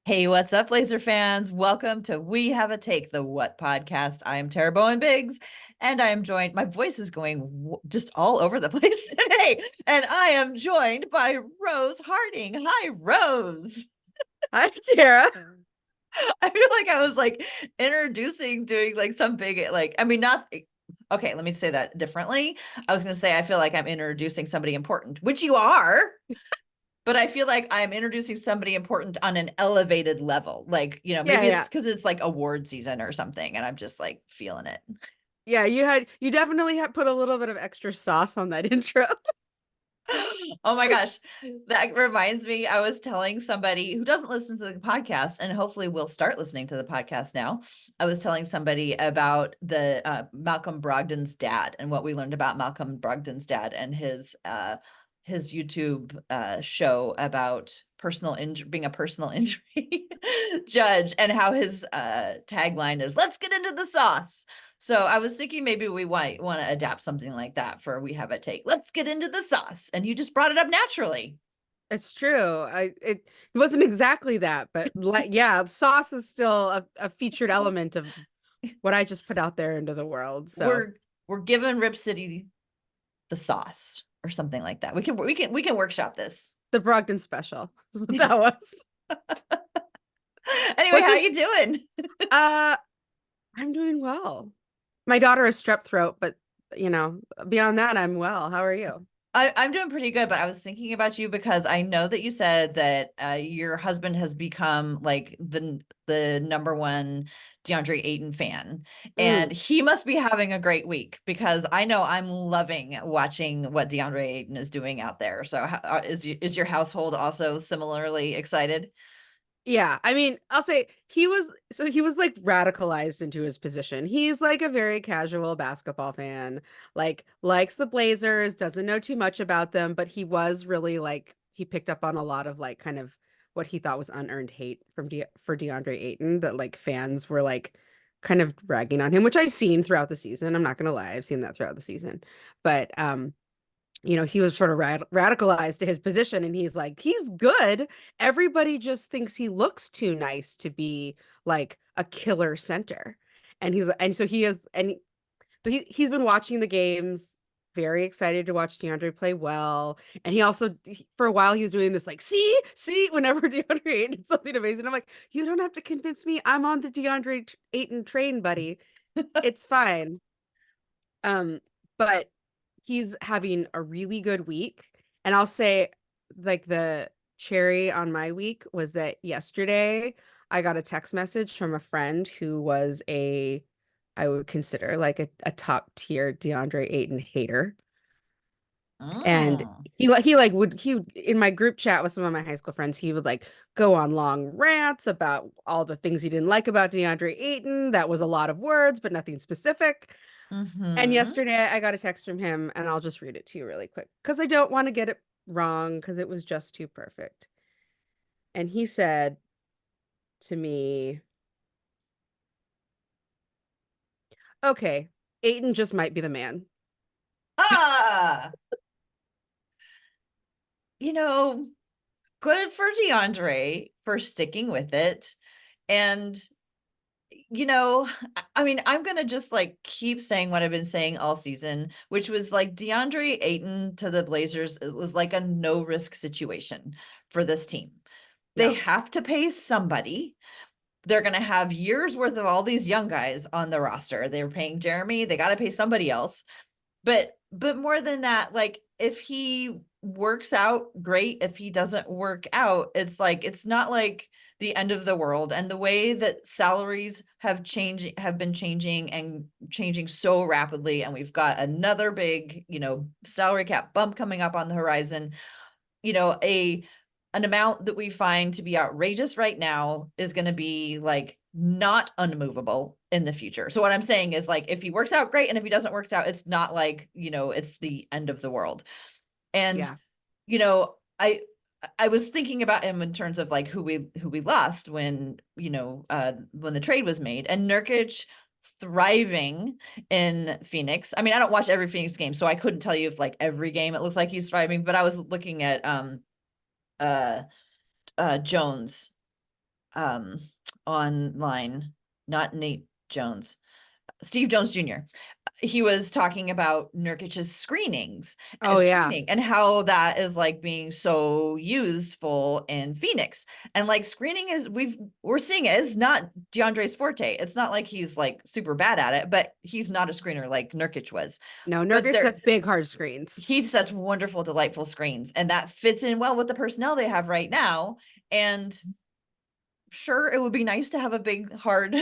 Hey, what's up, Laser fans? Welcome to We Have a Take, the What podcast. I am Tara Bowen Biggs, and I am joined. My voice is going just all over the place today, and I am joined by Rose Harding. Hi, Rose. Hi, Tara. I feel like I was like doing like some big, like, I mean, not okay. Let me say that differently. I was going to say, I feel like I'm introducing somebody important, which you are. But I feel like I'm introducing somebody important on an elevated level. Like, Yeah, maybe it's yeah. because it's like award season or something, and I'm just like feeling it. Yeah, you definitely had put a little bit of extra sauce on that intro. Oh my gosh. That reminds me, I was telling somebody who doesn't listen to the podcast, and hopefully will start listening to the podcast now. I was telling somebody about the Malcolm Brogdon's dad and what we learned about Malcolm Brogdon's dad and his YouTube show about being a personal injury judge, and how his tagline is, "Let's get into the sauce." So I was thinking maybe we might want to adapt something like that for We Have a Take. Let's get into the sauce. And you just brought it up naturally. It's true. It wasn't exactly that, but like yeah, sauce is still a featured element of what I just put out there into the world. So We're giving Rip City the sauce or something like that. We can workshop this. the Brogdon special is what that was. Anyway, What's how this? you doing? Uh, I'm doing well. My daughter has strep throat, but you know, beyond that, I'm well. How are you? I'm doing pretty good, but I was thinking about you because I know that you said that your husband has become like the number one DeAndre Ayton fan, and Mm. he must be having a great week because I know I'm loving watching what DeAndre Ayton is doing out there. So, is your household also similarly excited? Yeah, I mean, I'll say he was like radicalized into his position. He's like a very casual basketball fan, like likes the Blazers, doesn't know too much about them, but he was really like he picked up on a lot of like kind of what he thought was unearned hate for DeAndre Ayton that like fans were like kind of ragging on him, which I've seen throughout the season. I'm not gonna lie, I've seen that throughout the season. But he was sort of radicalized to his position, and he's like, he's good. Everybody just thinks he looks too nice to be like a killer center. And so he is, and he's been watching the games, very excited to watch DeAndre play well. And for a while, he was doing this like, see, whenever DeAndre Ayton did something amazing. I'm like, you don't have to convince me. I'm on the DeAndre Ayton train, buddy. It's fine. But he's having a really good week. And I'll say, like, the cherry on my week was that yesterday I got a text message from a friend who was I would consider like a top tier DeAndre Ayton hater. And Mm. he in my group chat with some of my high school friends, he would like go on long rants about all the things he didn't like about DeAndre Ayton. That was a lot of words, but nothing specific. And Mm-hmm. yesterday I got a text from him, and I'll just read it to you really quick because I don't want to get it wrong because it was just too perfect. And he said to me, okay, Ayton just might be the man. Ah, you know, good for DeAndre for sticking with it. And, I mean, I'm going to just like keep saying what I've been saying all season, which was like DeAndre Ayton to the Blazers. It was like a no risk situation for this team. They Yeah. have to pay somebody. They're going to have years worth of all these young guys on the roster. They're paying Jeremy. They got to pay somebody else. But more than that, like if he works out, great. If he doesn't work out, it's not like the end of the world. And the way that salaries have been changing and changing so rapidly, and we've got another big, salary cap bump coming up on the horizon. A an amount that we find to be outrageous right now is going to be like not unmovable in the future. So what I'm saying is, like, if he works out, great, and if he doesn't work out, it's not like, it's the end of the world. And Yeah. you know I was thinking about him in terms of like who we lost when the trade was made, and Nurkic thriving in Phoenix. I mean, I don't watch every Phoenix game, so I couldn't tell you if like every game it looks like he's thriving, but I was looking at Jones. um online, not Nate Jones, Steve Jones Jr. He was talking about Nurkic's Oh yeah. screening and how that is like being so useful in Phoenix. And like screening is we're seeing it. It's not DeAndre's forte. It's not like he's like super bad at it, but he's not a screener like Nurkic was. No, But Nurkic sets big hard screens. he sets wonderful, delightful screens, and that fits in well with the personnel they have right now. And sure, it would be nice to have a big hard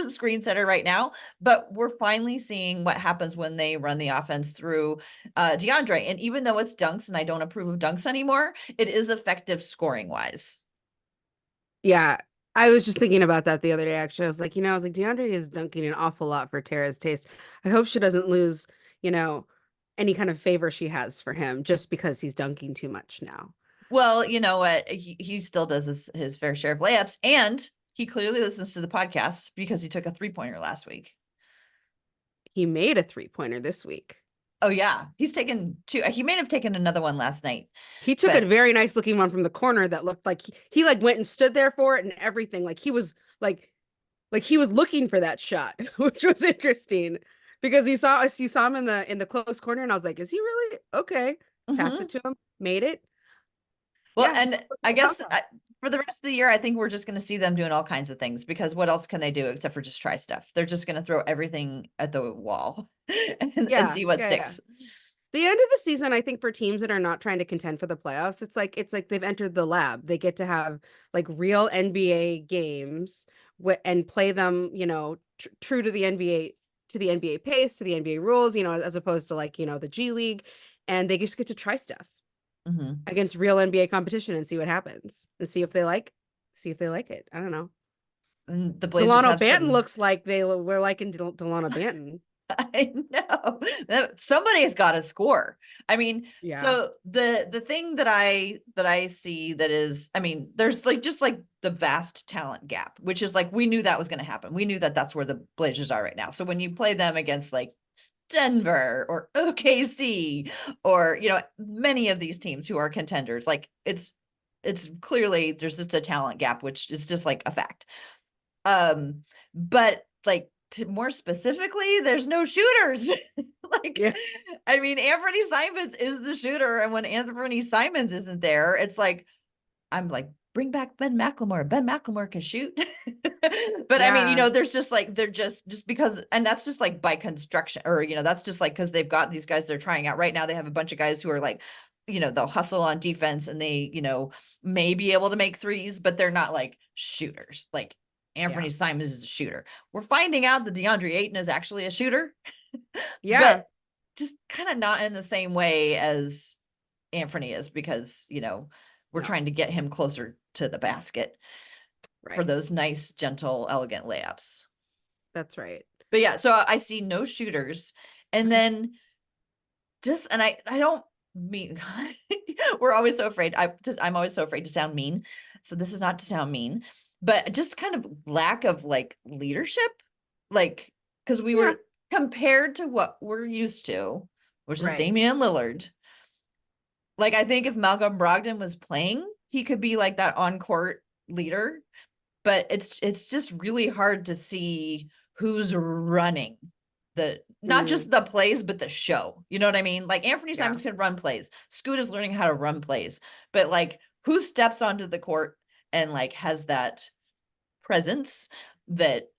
screen setter right now, but we're finally seeing what happens when they run the offense through DeAndre. And even though it's dunks and I don't approve of dunks anymore, it is effective scoring wise. Yeah. I was just thinking about that the other day, actually. I was like, DeAndre is dunking an awful lot for Tara's taste. I hope she doesn't lose, you know, any kind of favor she has for him just because he's dunking too much now. Well, you know what? He still does his fair share of layups, and he clearly listens to the podcast because he took a 3-pointer last week. He made a 3-pointer this week. Oh yeah, he's taken two. He may have taken another one last night. He took a very nice looking one from the corner that looked like he like went and stood there for it and everything. Like he was like he was looking for that shot, which was interesting because you saw him in the close corner and I was like, is he really okay? Passed it to him, made it. Well, Yeah, and I guess for the rest of the year, I think we're just going to see them doing all kinds of things, because what else can they do except for just try stuff? They're just going to throw everything at the wall and see what sticks. The end of the season, I think, for teams that are not trying to contend for the playoffs, it's like they've entered the lab. They get to have like real NBA games and play them, true to the NBA pace, to the NBA rules, as opposed to like, the G League, and they just get to try stuff against real NBA competition and see what happens and see if they like it. I don't know. And the Blazers Delano have Banton looks like they were liking Delano Banton. I know somebody has got to score. I mean, Yeah. So the thing that I see that is, I mean, there's like just like the vast talent gap, which is like we knew that was going to happen. We knew that that's where the Blazers are right now. So when you play them against like Denver or OKC or many of these teams who are contenders, like it's clearly there's just a talent gap, which is just like a fact. But like more specifically, there's no shooters. I mean, Anthony Simons is the shooter, and when Anthony Simons isn't there, it's like I'm like, bring back Ben McLemore. Ben McLemore can shoot. But I mean, there's just like they're just because, and that's just like by construction, or that's just like because they've got these guys they're trying out right now. They have a bunch of guys who are like, they'll hustle on defense and they may be able to make threes, but they're not like shooters. Like Anthony Simons is a shooter. We're finding out that DeAndre Ayton is actually a shooter. But just kind of not in the same way as Anthony is, because we're trying to get him closer to the basket for those nice, gentle, elegant layups. That's right. But yeah, so I see no shooters. And then and I don't mean we're always so afraid. I'm always so afraid to sound mean. So this is not to sound mean, but just kind of lack of like leadership. Like, because we were compared to what we're used to, which is Damian Lillard. Like, I think if Malcolm Brogdon was playing, he could be like that on-court leader, but it's just really hard to see who's running not just the plays, but the show. You know what I mean? Like Anthony Simons can run plays. Scoot is learning how to run plays, but like who steps onto the court and like has that presence that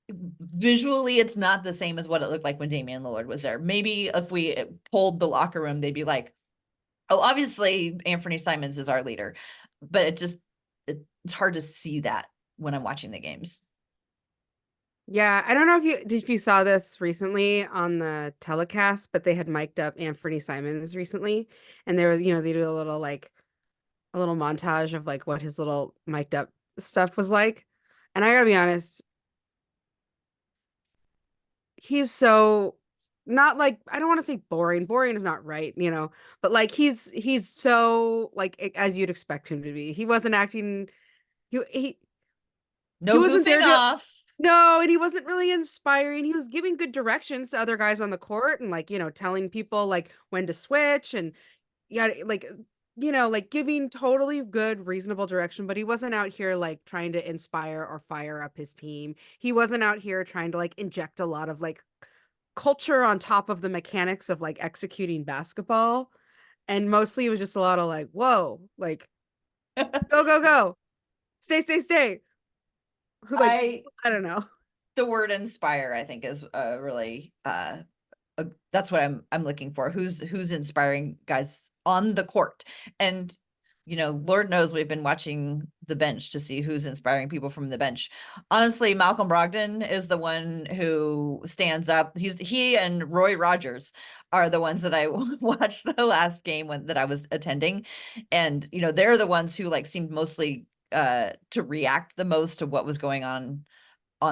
visually it's not the same as what it looked like when Damian Lillard was there. Maybe if we pulled the locker room, they'd be like, oh, obviously Anthony Simons is our leader, but it's hard to see that when I'm watching the games. Yeah, I don't know if you saw this recently on the telecast, but they had mic'd up Anthony Simons recently, and they do a little montage of like what his little mic'd up stuff was like. And I gotta be honest, he's so not like, I don't want to say boring. Boring is not right, but like he's so like as you'd expect him to be. He wasn't acting he wasn't there off. No, and he wasn't really inspiring. He was giving good directions to other guys on the court and like, telling people like when to switch and like you know, like giving totally good, reasonable direction, but he wasn't out here like trying to inspire or fire up his team. He wasn't out here trying to like inject a lot of like culture on top of the mechanics of like executing basketball. And mostly it was just a lot of like, whoa, like go, go, go, stay, stay, stay. Like, I I don't know. the word inspire, I think, is really that's what I'm looking for. Who's inspiring guys on the court. And Lord knows we've been watching the bench to see who's inspiring people from the bench. Honestly, Malcolm Brogdon is the one who stands up. He and Roy Rogers are the ones that I watched the last game that I was attending, and they're the ones who like seemed mostly to react the most to what was going on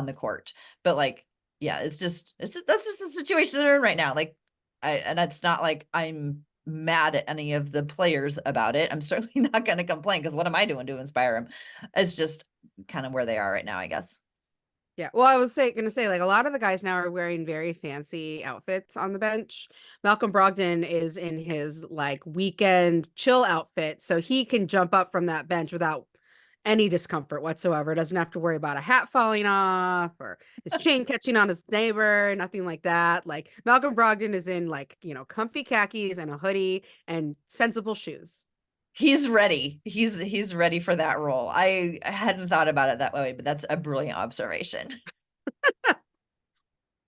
the court. But like, yeah, that's just the situation they're in right now. Like, and it's not like I'm mad at any of the players about it. I'm certainly not going to complain, because what am I doing to inspire them? It's just kind of where they are right now, I guess. Yeah. Well, I was gonna say, like, a lot of the guys now are wearing very fancy outfits on the bench. Malcolm Brogdon is in his like weekend chill outfit, so he can jump up from that bench without any discomfort whatsoever. Doesn't have to worry about a hat falling off or his chain catching on his neighbor, nothing like that. Like Malcolm Brogdon is in like, comfy khakis and a hoodie and sensible shoes. He's ready. He's ready for that role. I hadn't thought about it that way, but that's a brilliant observation.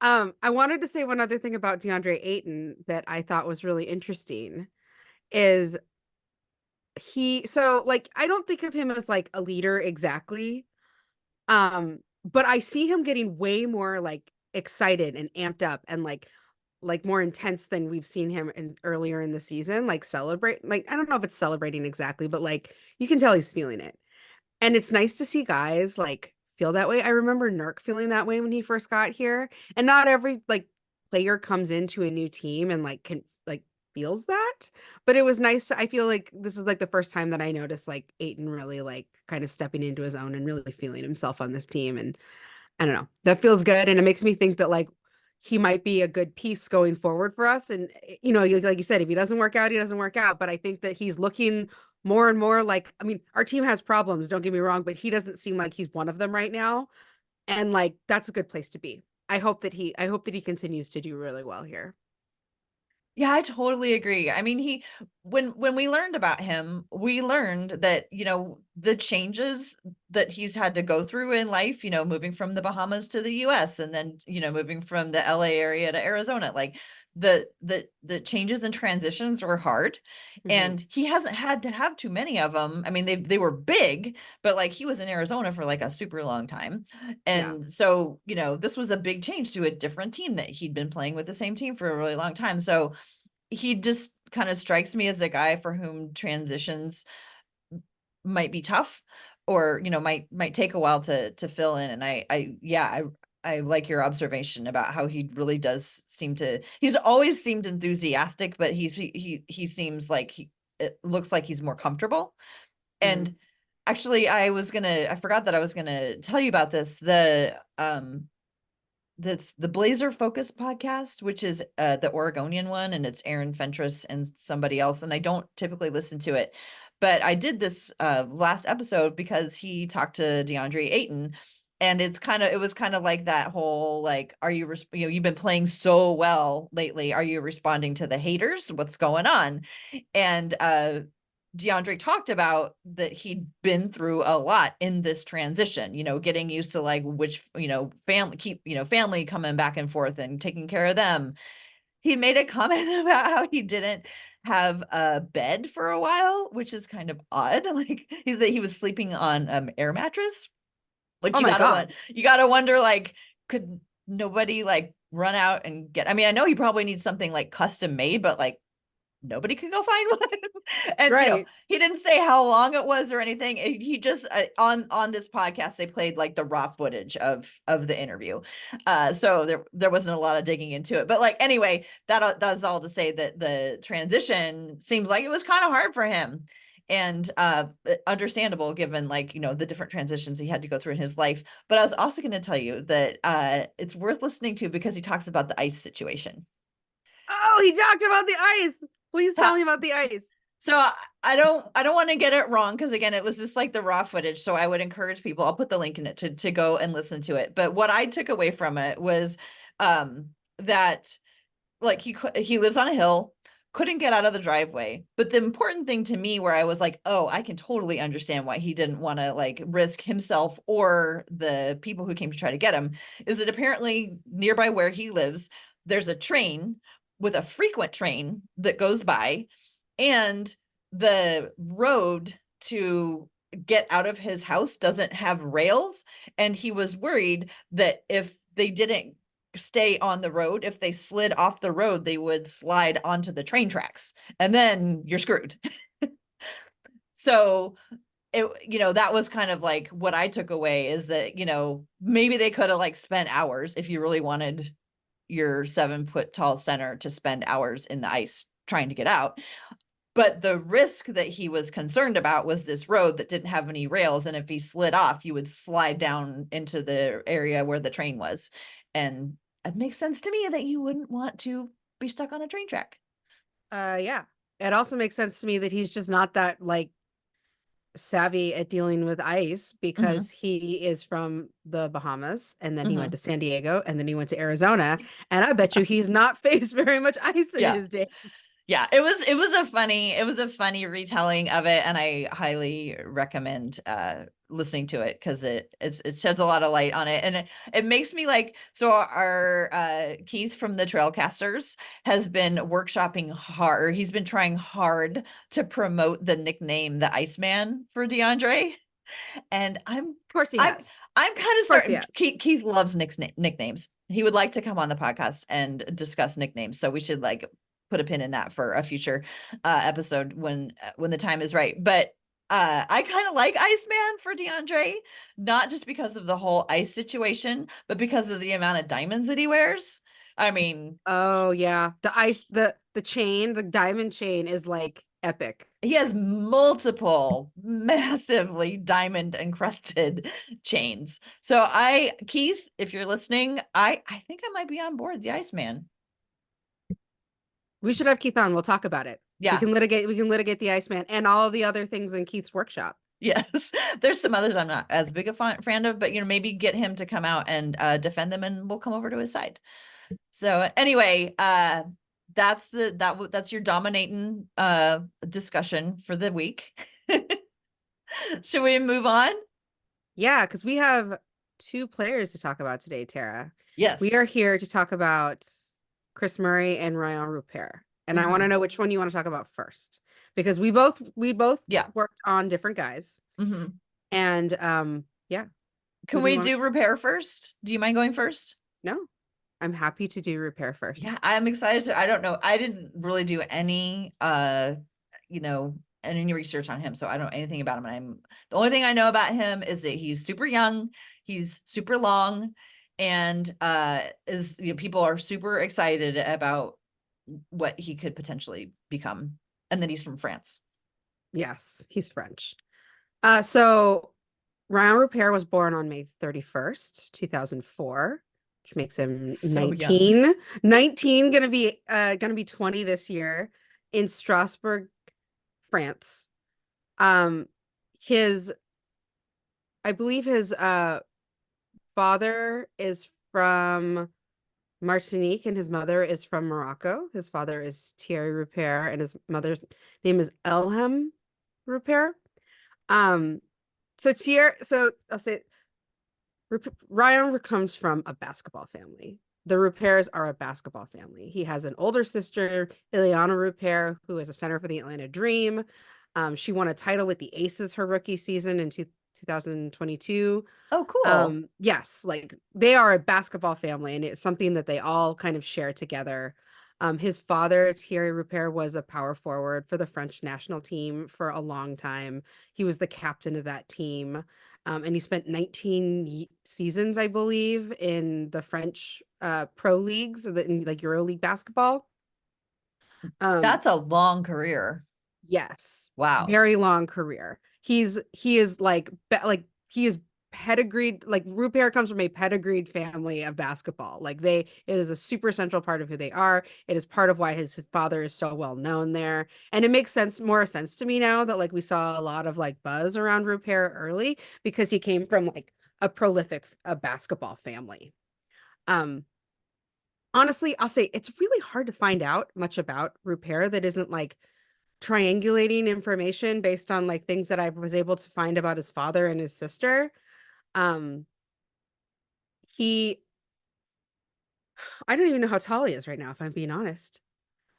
I wanted to say one other thing about DeAndre Ayton that I thought was really interesting is so like I don't think of him as like a leader exactly. But I see him getting way more like excited and amped up and like more intense than we've seen him in earlier in the season, like celebrate, like I don't know if it's celebrating exactly, but like you can tell he's feeling it. And it's nice to see guys like feel that way. I remember Nurk feeling that way when he first got here. And not every like player comes into a new team and like can like feels that. But it was nice. I feel like this is like the first time that I noticed like Aiton really like kind of stepping into his own and really feeling himself on this team. And I don't know. That feels good. And it makes me think that like he might be a good piece going forward for us. And like you said, if he doesn't work out, he doesn't work out. But I think that he's looking more and more like, I mean, our team has problems, don't get me wrong, but he doesn't seem like he's one of them right now. And like that's a good place to be. I hope that he continues to do really well here. Yeah, I totally agree. I mean, when we learned about him, we learned that, the changes that he's had to go through in life, moving from the Bahamas to the US, and then, moving from the LA area to Arizona, like the changes and transitions were hard, Mhm. and he hasn't had to have too many of them. I mean, they were big, but like he was in Arizona for like a super long time. Yeah. And so, this was a big change to a different team that he'd been playing with the same team for a really long time. So he just kind of strikes me as a guy for whom transitions might be tough, or might take a while to fill in. And I like your observation about how he really does he's always seemed enthusiastic, but he seems like it looks like he's more comfortable. Mhm. And actually, I forgot that I was gonna tell you about this. That's the Blazer Focus podcast, which is the Oregonian one, and it's Aaron Fentress and somebody else. And I don't typically listen to it, but I did this last episode because he talked to DeAndre Ayton, and it was kind of like that whole like, are you you've been playing so well lately, are you responding to the haters? What's going on? And DeAndre talked about that he'd been through a lot in this transition, getting used to like which, family coming back and forth and taking care of them. He made a comment about how he didn't have a bed for a while, which is kind of odd. Like he was sleeping on air mattress, which Oh my God. you gotta wonder, like, could nobody like run out and get, I mean, I know he probably needs something like custom made, but like nobody could go find one. And Right. he didn't say how long it was or anything. He just on this podcast they played like the raw footage of the interview. So there wasn't a lot of digging into it. But like anyway, that's all to say that the transition seems like it was kind of hard for him. And understandable given like, the different transitions he had to go through in his life. But I was also going to tell you that it's worth listening to because he talks about the ice situation. Oh, he talked about the ice. Please tell Ta- me about the ice. So I don't want to get it wrong because again, it was just like the raw footage. So I would encourage people, I'll put the link in it to go and listen to it. But what I took away from it was that like he lives on a hill, couldn't get out of the driveway. But the important thing to me where I was like, oh, I can totally understand why he didn't want to like risk himself or the people who came to try to get him is that apparently nearby where he lives, there's a train with a frequent train that goes by, and the road to get out of his house doesn't have rails, and he was worried that if they didn't stay on the road, if they slid off the road, they would slide onto the train tracks, and then you're screwed. So it, that was kind of like what I took away is that, maybe they could have like spent hours if you really wanted your 7 foot tall center to spend hours in the ice trying to get out. But the risk that he was concerned about was this road that didn't have any rails. And if he slid off, you would slide down into the area where the train was. And it makes sense to me that you wouldn't want to be stuck on a train track. Yeah. It also makes sense to me that he's just not that like savvy at dealing with ice because he is from the Bahamas and then he went to San Diego and then he went to Arizona. And I bet you he's not faced very much ice in his day. Yeah, it was a funny retelling of it, and I highly recommend listening to it because it sheds a lot of light on it, and it makes me like, so our Keith from the Trailcasters has been workshopping hard. He's been trying hard to promote the nickname the Iceman for Deandre. And Of course he I'm has. I'm kind of starting. Keith loves nicknames. He would like to come on the podcast and discuss nicknames. So we should like put a pin in that for a future episode when the time is right. But I kind of like Iceman for Deandre, not just because of the whole ice situation, but because of the amount of diamonds that he wears. I mean, oh yeah, the ice, the chain, the diamond chain is like epic. he has multiple massively diamond encrusted chains. So Keith, if you're listening, I think I might be on board the Iceman. We should have Keith on. We'll talk about it. Yeah. We can litigate the Iceman and all of the other things in Keith's workshop. Yes. There's some others I'm not as big a fan of, but maybe get him to come out and defend them and we'll come over to his side. So anyway, that's your DominAyton discussion for the week. Should we move on? Yeah, because we have 2 players to talk about today, Tara. Yes. We are here to talk about Kris Murray and Rayan Rupert. And I want to know which one you want to talk about first. Because we both worked on different guys. And yeah. Can we do Rupert first? Do you mind going first? No. I'm happy to do Rupert first. Yeah, I'm excited to. I don't know. I didn't really do any any research on him, so I don't know anything about him. And the only thing I know about him is that he's super young, he's super long, and people are super excited about what he could potentially become. And then he's from France. Yes, he's French. So Rayan Rupert was born on May 31st, 2004, which makes him so 19. Young. 19, gonna be 20 this year in Strasbourg, France. I believe his father is from Martinique and his mother is from Morocco. His father is Thierry Rupert and his mother's name is Elhem Rupert. So I'll say Rayan comes from a basketball family. The Ruperts are a basketball family. He has an older sister, Ileana Rupert, who is a center for the Atlanta Dream. She won a title with the Aces her rookie season in 2022. Oh, cool. Yes, like they are a basketball family, and it's something that they all kind of share together. His father, Thierry Rupert, was a power forward for the French national team for a long time. He was the captain of that team. And he spent 19 seasons, I believe, in the French pro leagues, in like EuroLeague basketball. That's a long career. Yes. Wow. Very long career. He is pedigreed, like Rupert comes from a pedigreed family of basketball. Like it is a super central part of who they are. It is part of why his father is so well known there. And it makes more sense to me now that like we saw a lot of like buzz around Rupert early because he came from like a prolific basketball family. Um, Honestly, I'll say it's really hard to find out much about Rupert that isn't like triangulating information based on like things that I was able to find about his father and his sister. Um, he, I don't even know how tall he is right now, if I'm being honest.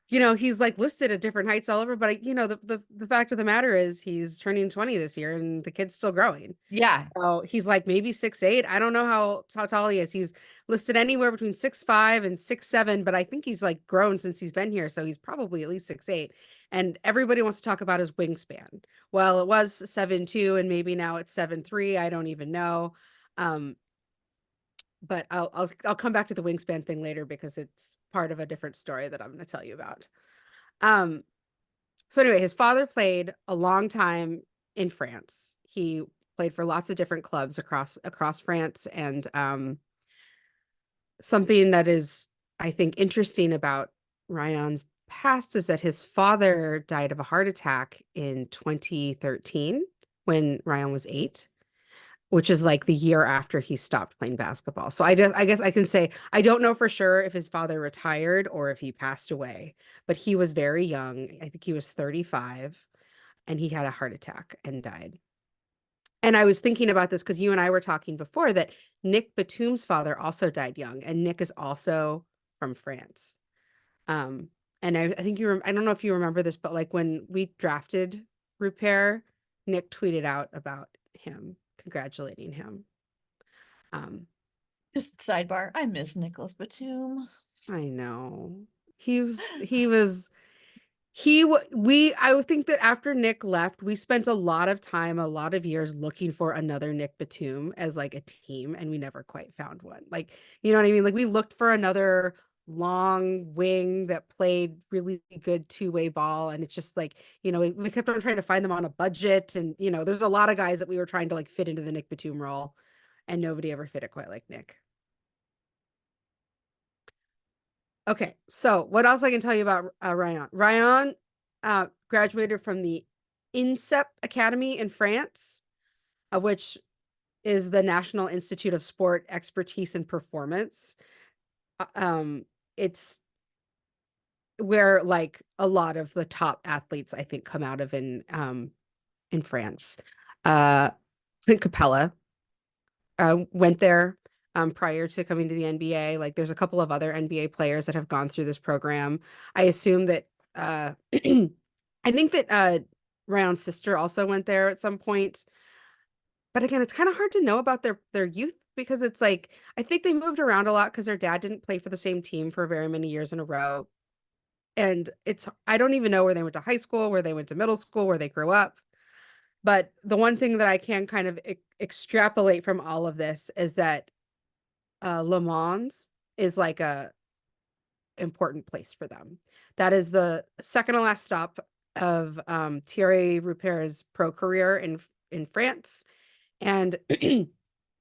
He's like listed at different heights all over, but the fact of the matter is he's turning 20 this year and the kid's still growing. Yeah. So he's like maybe 6'8". I don't know how tall he is. He's listed anywhere between 6'5" and 6'7", but I think he's like grown since he's been here, so he's probably at least 6'8". And everybody wants to talk about his wingspan. Well, it was 7'2", and maybe now it's 7'3". I don't even know. But I'll come back to the wingspan thing later because it's part of a different story that I'm going to tell you about. Um, so anyway, his father played a long time in France. He played for lots of different clubs across France, and something that is, I think, interesting about Rayan's past is that his father died of a heart attack in 2013 when Rayan was 8, which is like the year after he stopped playing basketball. So I guess I can say I don't know for sure if his father retired or if he passed away, but he was very young. I think he was 35 and he had a heart attack and died. And I was thinking about this because you and I were talking before that Nic Batum's father also died young, and Nic is also from France. Um, and I think I don't know if you remember this, but like when we drafted Rupert, Nic tweeted out about him, congratulating him. Just sidebar. I miss Nicholas Batum. I know. I would think that after Nic left, we spent a lot of time, a lot of years looking for another Nic Batum as like a team, and we never quite found one. Like, you know what I mean? Like we looked for another long wing that played really good two-way ball, and it's just like, we kept on trying to find them on a budget, and there's a lot of guys that we were trying to like fit into the Nic Batum role, and nobody ever fit it quite like Nic. Okay, so what else I can tell you about Rayan? Rayan graduated from the INSEP Academy in France, which is the National Institute of Sport Expertise and Performance. It's where like a lot of the top athletes I think come out of in France. Clint Capella went there prior to coming to the NBA. Like there's a couple of other NBA players that have gone through this program. I assume that I think that Rayan's sister also went there at some point. But again, it's kind of hard to know about their youth because it's like I think they moved around a lot because their dad didn't play for the same team for very many years in a row. And I don't even know where they went to high school, where they went to middle school, where they grew up. But the one thing that I can kind of extrapolate from all of this is that Le Mans is like a important place for them. That is the second to last stop of Thierry Rupert's pro career in France. And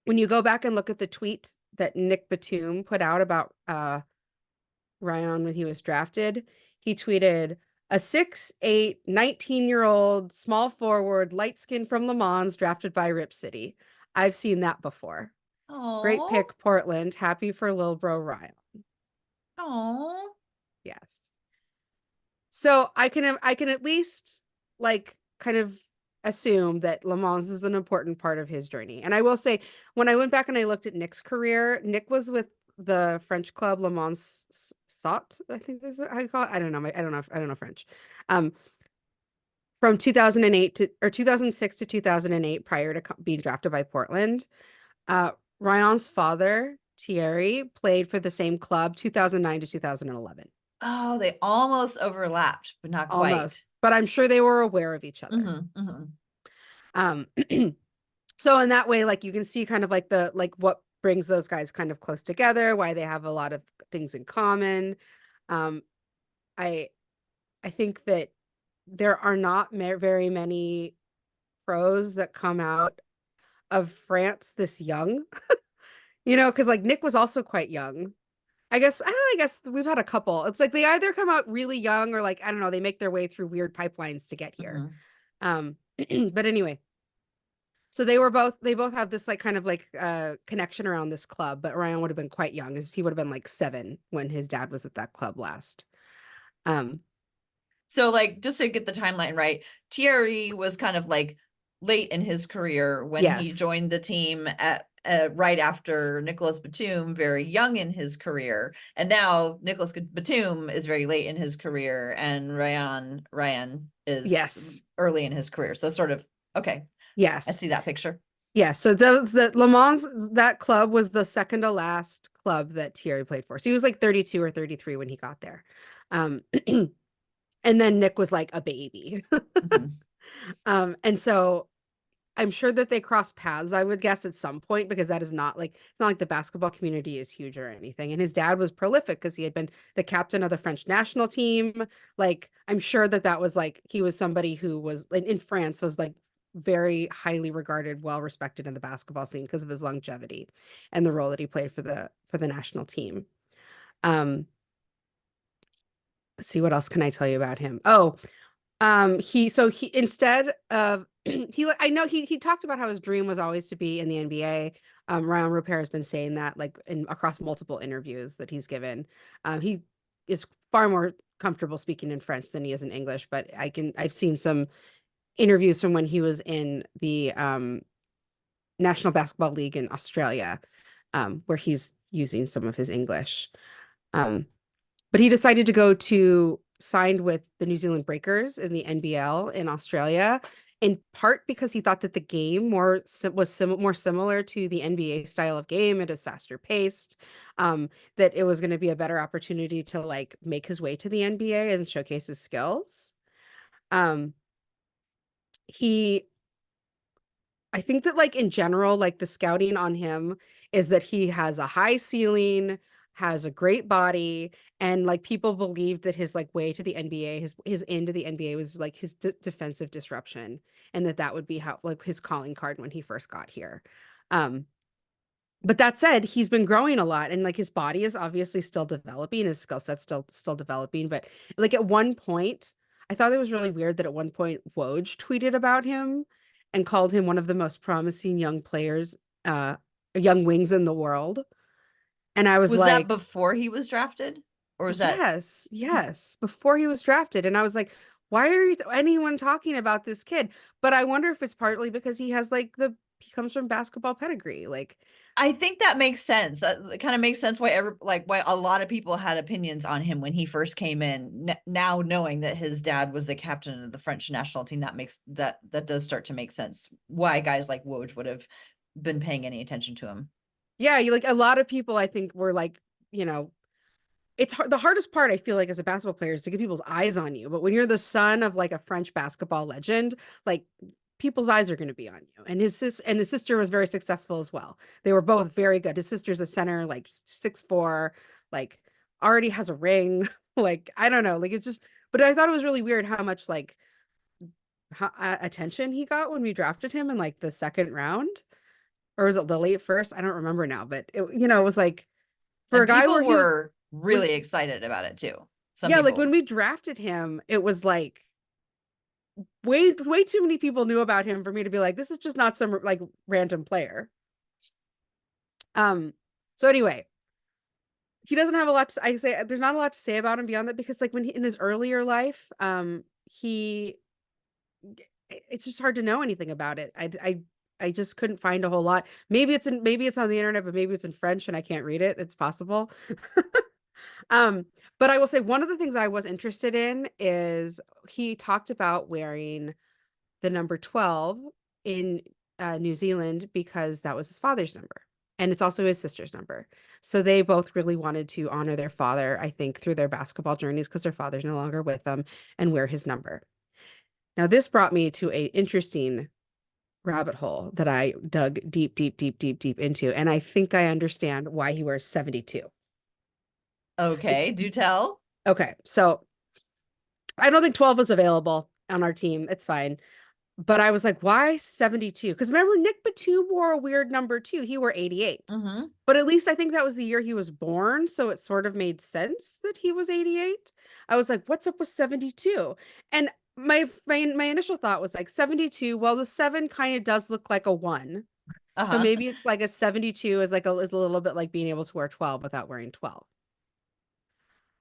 when you go back and look at the tweet that Nic Batum put out about Rayan when he was drafted, he tweeted, a 6'8", 19-year-old small forward, light skin from Le Mans, drafted by Rip City. I've seen that before. Great Oh, pick, Portland. Happy for Lil Bro Rayan. oh. Yes. So I can at least like kind of assume that Le Mans is an important part of his journey. And I will say, when I went back and I looked at Nic's career, Nic was with the French club Le Mans Sot, I think is how you call it. I don't know. I don't know French. From 2008 to or 2006 to 2008, prior to being drafted by Portland. Rayan's father, Thierry, played for the same club 2009 to 2011. Oh, they almost overlapped, but not Almost, quite. but I'm sure they were aware of each other. Um, so in that way, like you can see kind of like what brings those guys kind of close together, why they have a lot of things in common. Um, I I think that there are not very many pros that come out of France this young, you know, because like Nic was also quite young. I guess we've had a couple. It's like they either come out really young or like, I don't know, they make their way through weird pipelines to get here. Mhm. But anyway, so they both have this like kind of like connection around this club, but Ryan would have been quite young. He would have been like 7 when his dad was at that club last. Um, So like just to get the timeline right, Thierry was kind of like late in his career when he yes. joined the team at right after Nicholas Batum, very young in his career, and now Nicholas Batum is very late in his career, and Rayan is Yes. early in his career. So sort of okay, I Yes. see that picture. Yeah, so the Le Mans, that club was the second to last club that Thierry played for. So he was like 32 or 33 when he got there. Um, and then Nic was like a baby. Mhm. And so I'm sure that they crossed paths, I would guess, at some point, because that is not like, it's not like the basketball community is huge or anything. And his dad was prolific because he had been the captain of the French national team. Like, I'm sure that that was like, he was somebody who was in France, was like very highly regarded, well respected in the basketball scene because of his longevity and the role that he played for the national team. Um, let's see, what else can I tell you about him? Oh, he instead of I know he talked about how his dream was always to be in the NBA. Rayan Rupert has been saying that like in across multiple interviews that he's given. He is far more comfortable speaking in French than he is in English, but I've seen some interviews from when he was in the National Basketball League in Australia, where he's using some of his English. Um, but he decided to go to signed with the New Zealand Breakers in the NBL in Australia, in part because he thought that the game more similar to the NBA style of game. It is faster paced. That it was going to be a better opportunity to like make his way to the NBA and showcase his skills. Um, he I think that like in general, like the scouting on him is that he has a high ceiling, has a great body, and like people believed that his like way to the NBA, his into the NBA was like his defensive disruption, and that would be how like his calling card when he first got here. Um, but that said, he's been growing a lot, and like his body is obviously still developing, his skill set's still developing. But like at one point, I thought it was really weird that at one point Woj tweeted about him and called him one of the most promising young players, young wings in the world. And I was Was that like, before he was drafted, or was that? yes, yes, before he was drafted. And I was like, why are anyone talking about this kid? But I wonder if it's partly because he has like he comes from basketball pedigree, like. I think that makes sense. It kind of makes sense why why a lot of people had opinions on him when he first came in. Now knowing that his dad was the captain of the French national team, that does start to make sense. Why guys like Woj would have been paying any attention to him. Yeah, you like a lot of people I think were like, you know, it's hard, the hardest part I feel like as a basketball player is to get people's eyes on you. But when you're the son of like a French basketball legend, like people's eyes are going to be on you. And his sister was very successful as well. They were both very good. His sister's a center, like 6'4", like already has a ring. Like I don't know, like it's just. But I thought it was really weird how much like attention he got when we drafted him in like the second round, or was it the late first? I don't remember now, but it was like for And a guy where people he was were when really excited about it too. Some yeah, like when people. we drafted him, it was like way too many people knew about him for me to be like, this is just not some like random player. Um, so anyway, he doesn't have a lot to I say there's not a lot to say about him beyond that because like when in his earlier life, he it's just hard to know anything about it. I just couldn't find a whole lot. Maybe it's on the internet, but maybe it's in French and I can't read it. It's possible. Um, but I will say one of the things I was interested in is he talked about wearing the number 12 in New Zealand because that was his father's number. And it's also his sister's number. So they both really wanted to honor their father, I think, through their basketball journeys because their father's no longer with them and wear his number. Now, this brought me to an interesting rabbit hole that I dug deep, deep, deep, deep, deep into. And I think I understand why he wears 72. Okay, do tell. Okay, so I don't think 12 is available on our team. It's fine. But I was like, why 72? Because remember, Nic Batum wore a weird number too. He wore 88. Mm-hmm. But at least I think that was the year he was born. So it sort of made sense that he was 88. I was like, what's up with 72? And my initial thought was like 72. Well, the seven kind of does look like a one. So Uh-huh. maybe it's like a 72 is like is a little bit like being able to wear 12 without wearing 12.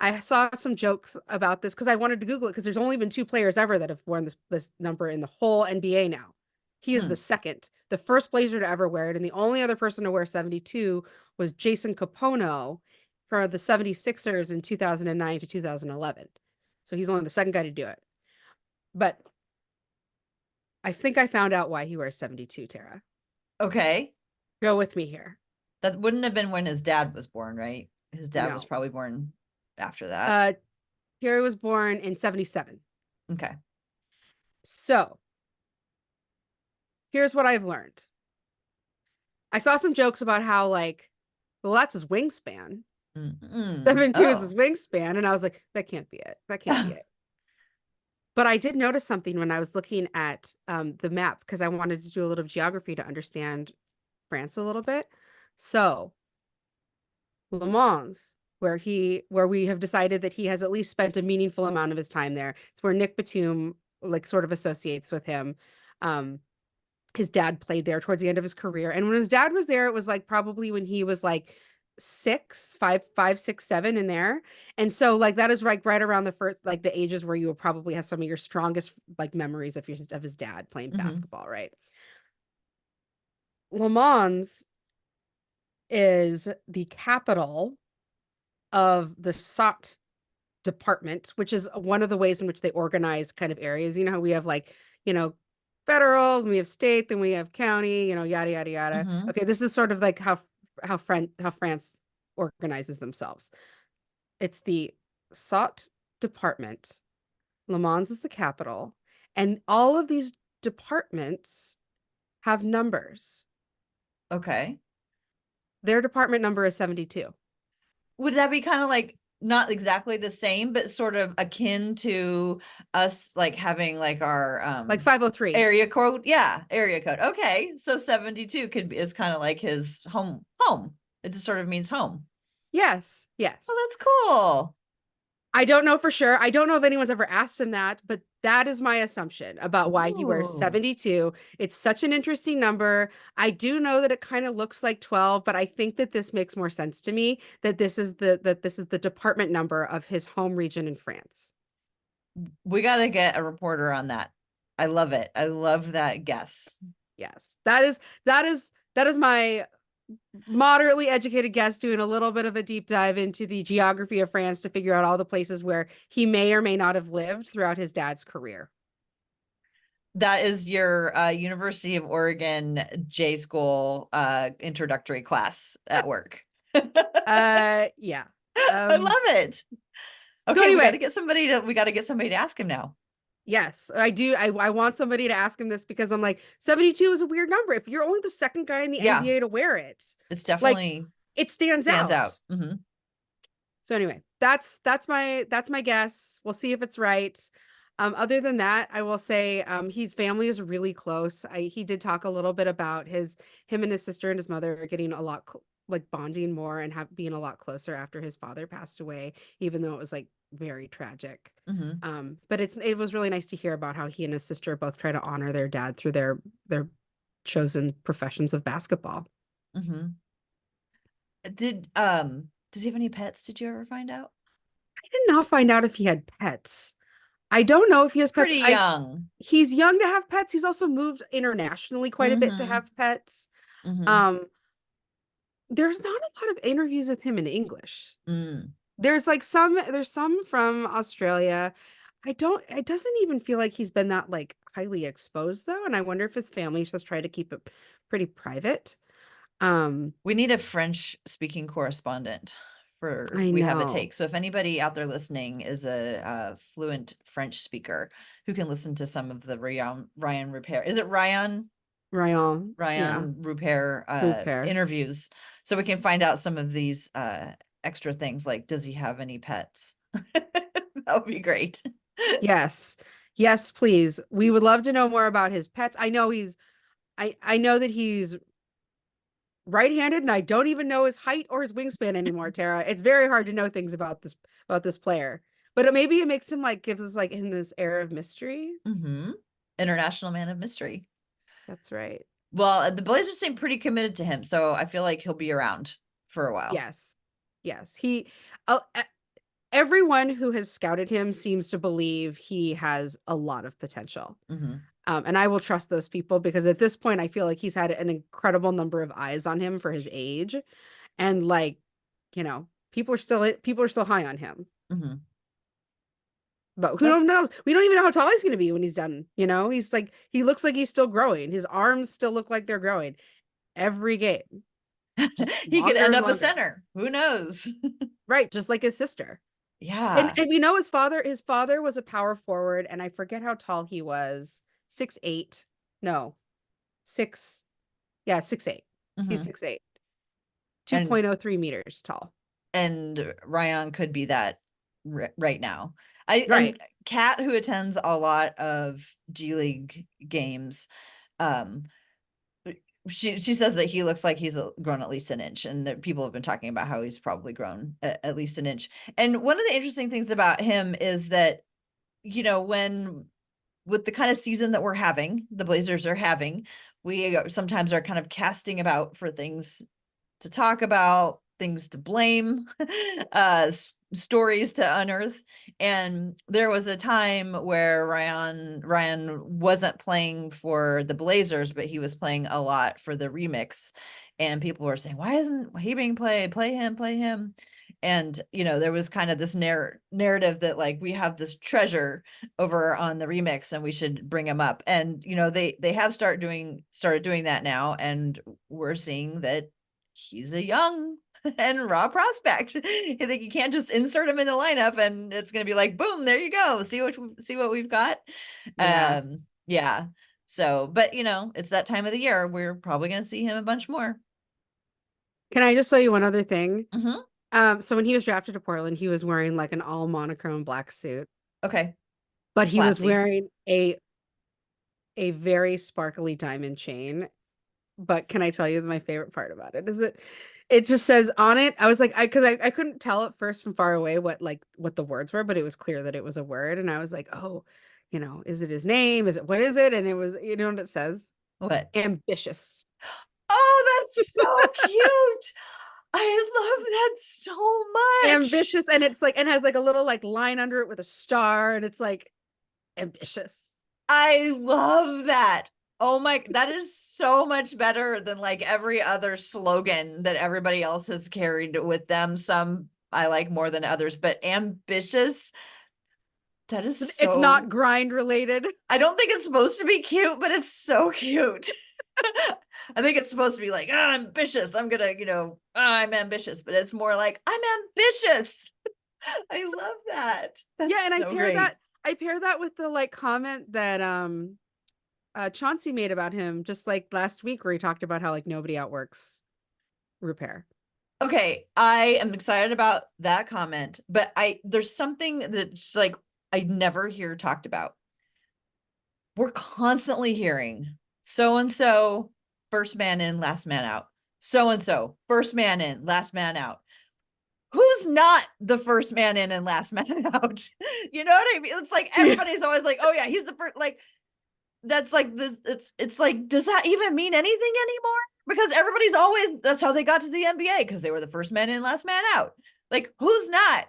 I saw some jokes about this because I wanted to Google it because there's only been two players ever that have worn this number in the whole NBA now. He is Hmm. the second, the first Blazer to ever wear it. And the only other person to wear 72 was Jason Capono for the 76ers in 2009 to 2011. So he's only the second guy to do it. But I think I found out why he wears 72, Tara. Okay. Go with me here. That wouldn't have been when his dad was born, right? His dad was No. probably born after that. Uh, Terry was born in 77. Okay. So here's what I've learned. I saw some jokes about how, like, well, that's his wingspan. Mm-mm. 72 is his Oh. wingspan. And I was like, that can't be it. That can't be it. But I did notice something when I was looking at the map because I wanted to do a little geography to understand France a little bit. So Le Mans, where we have decided that he has at least spent a meaningful amount of his time there. It's where Nic Batum like sort of associates with him. Um, his dad played there towards the end of his career. And when his dad was there, it was like probably when he was like five, six, seven in there. And so like that is like right around the first like the ages where you will probably have some of your strongest like memories of his dad playing Mm-hmm. basketball, right? Le Mans is the capital of the SOT department, which is one of the ways in which they organize kind of areas. You know how we have like, you know, federal, we have state, then we have county, you know, yada yada yada. Mm-hmm. Okay, this is sort of like how France organizes themselves. It's the SOT department. Le Mans is the capital, and all of these departments have numbers. Okay. Their department number is 72. Would that be kind of like not exactly the same, but sort of akin to us like having like our Like 503. area code? Yeah, area code. Okay. So 72 is kind of like his home. It just sort of means home. Yes, yes. Oh, that's cool. I don't know for sure. I don't know if anyone's ever asked him that, but that is my assumption about why he wears Ooh. 72. It's such an interesting number. I do know that it kind of looks like 12, but I think that this makes more sense to me that this is the department number of his home region in France. We got to get a reporter on that. I love it. I love that guess. Yes. That is my moderately educated guess doing a little bit of a deep dive into the geography of France to figure out all the places where he may or may not have lived throughout his dad's career. That is your University of Oregon J School introductory class at work. Yeah. I love it. So Okay, anyway, we got to get somebody to ask him now. yes, I do. I want somebody to ask him this because I'm like, 72 is a weird number. If you're only the second guy in the Yeah. NBA to wear it, It's like definitely it stands stands out. out. Mm-hmm. So anyway, that's my guess. We'll see if it's right. Other than that, I will say his family is really close. He did talk a little bit about him and his sister and his mother are getting a lot like bonding more and being a lot closer after his father passed away, even though it was like very tragic. Mm-hmm. But it was really nice to hear about how he and his sister both try to honor their dad through their chosen professions of basketball. Mm-hmm. Does he have any pets? Did you ever find out? I did not find out if he had pets. I don't know if he has pets. Pretty young. He's young to have pets. He's also moved internationally quite a bit to Mm-hmm. have pets. Mm-hmm. Um, there's not a lot of interviews with him in English. Mm. There's some from Australia. It doesn't even feel like he's been that like highly exposed though. And I wonder if his family just tried to keep it pretty private. We need a French speaking correspondent for I We Have a know. Take. So if anybody out there listening is a fluent French speaker who can listen to some of the Rayan Rupert, is it Rayan. Yeah. Rayan Rupert Rupert. interviews, so we can find out some of these extra things like, does he have any pets? That would be great. Yes. Yes, please. We would love to know more about his pets. I know that he's right-handed and I don't even know his height or his wingspan anymore, Tara. It's very hard to know things about this player. But maybe it makes him like gives us like in this air of mystery. International man of mystery. That's right. Well, the Blazers seem pretty committed to him, so I feel like he'll be around for a while. Yes. Yes. Uh, e- Everyone who has scouted him seems to believe he has a lot of potential. And I will trust those people because at this point, I feel like he's had an incredible number of eyes on him for his age. And like, people are still high on him. But who don't know? We don't even know how tall he's going to be when he's done. He's like, he looks like he's still growing. His arms still look like they're growing every game. Just He could longer end and up a longer. center. Who knows? Right. Just like his sister. Yeah. And we know his father was a power forward, and I forget how tall he was. 6'8". No. 6. Yeah, 6'8". He's 6'8". And 2.03 meters tall. and Rayan could be that right now. And Right. Kat, who attends a lot of G League games, um, she says that he looks like he's grown at least an inch, and that people have been talking about how he's probably grown at least an inch. And one of the interesting things about him is that, when with the kind of season that we're having, the Blazers are having, we sometimes are kind of casting about for things to talk about, things to blame, stories to unearth. And there was a time where Rayan wasn't playing for the Blazers, but he was playing a lot for the remix. And people were saying, why isn't he being played? Play him. And, there was kind of this narrative that like, we have this treasure over on the remix and we should bring him up. And, they have started doing that now. And we're seeing that he's a young and raw prospect. I think you can't just insert him in the lineup and it's going to be like, boom, there you go. See what we've got. Yeah. Yeah. So, but it's that time of the year. We're probably going to see him a bunch more. Can I just tell you one other thing? Mm-hmm. So when he was drafted to Portland, he was wearing like an all monochrome black suit, Okay. but he was Classy. wearing a very sparkly diamond chain. But can I tell you my favorite part about it is it just says on it. I was like, because I couldn't tell at first from far away what the words were, but it was clear that it was a word, and I was like, oh, is it his name? What is it? And it was, what it says? What? Ambitious. Oh, that's so cute. I love that so much. Ambitious, and it's like, and has like a little like line under it with a star, and it's like ambitious. I love that. Oh my, that is so much better than like every other slogan that everybody else has carried with them. Some I like more than others, but ambitious. That is It's not so, grind related. I don't think it's supposed to be cute, but it's so cute. I think it's supposed to be like, I'm ambitious. I'm gonna, I'm ambitious, but it's more like I'm ambitious. I love that. That's Yeah, and so great. I pair that with the like comment that Chauncey made about him just like last week where he talked about how like nobody outworks Rupert. Okay, I am excited about that comment, but there's something that's like I never hear talked about. We're constantly hearing so and so first man in, last man out. So and so first man in, last man out. Who's not the first man in and last man out? You know what I mean? It's like everybody's always like, oh yeah, he's the first. Like that's like this. It's like, does that even mean anything anymore? Because everybody's always, that's how they got to the NBA, because they were the first man in, last man out. Like, who's not?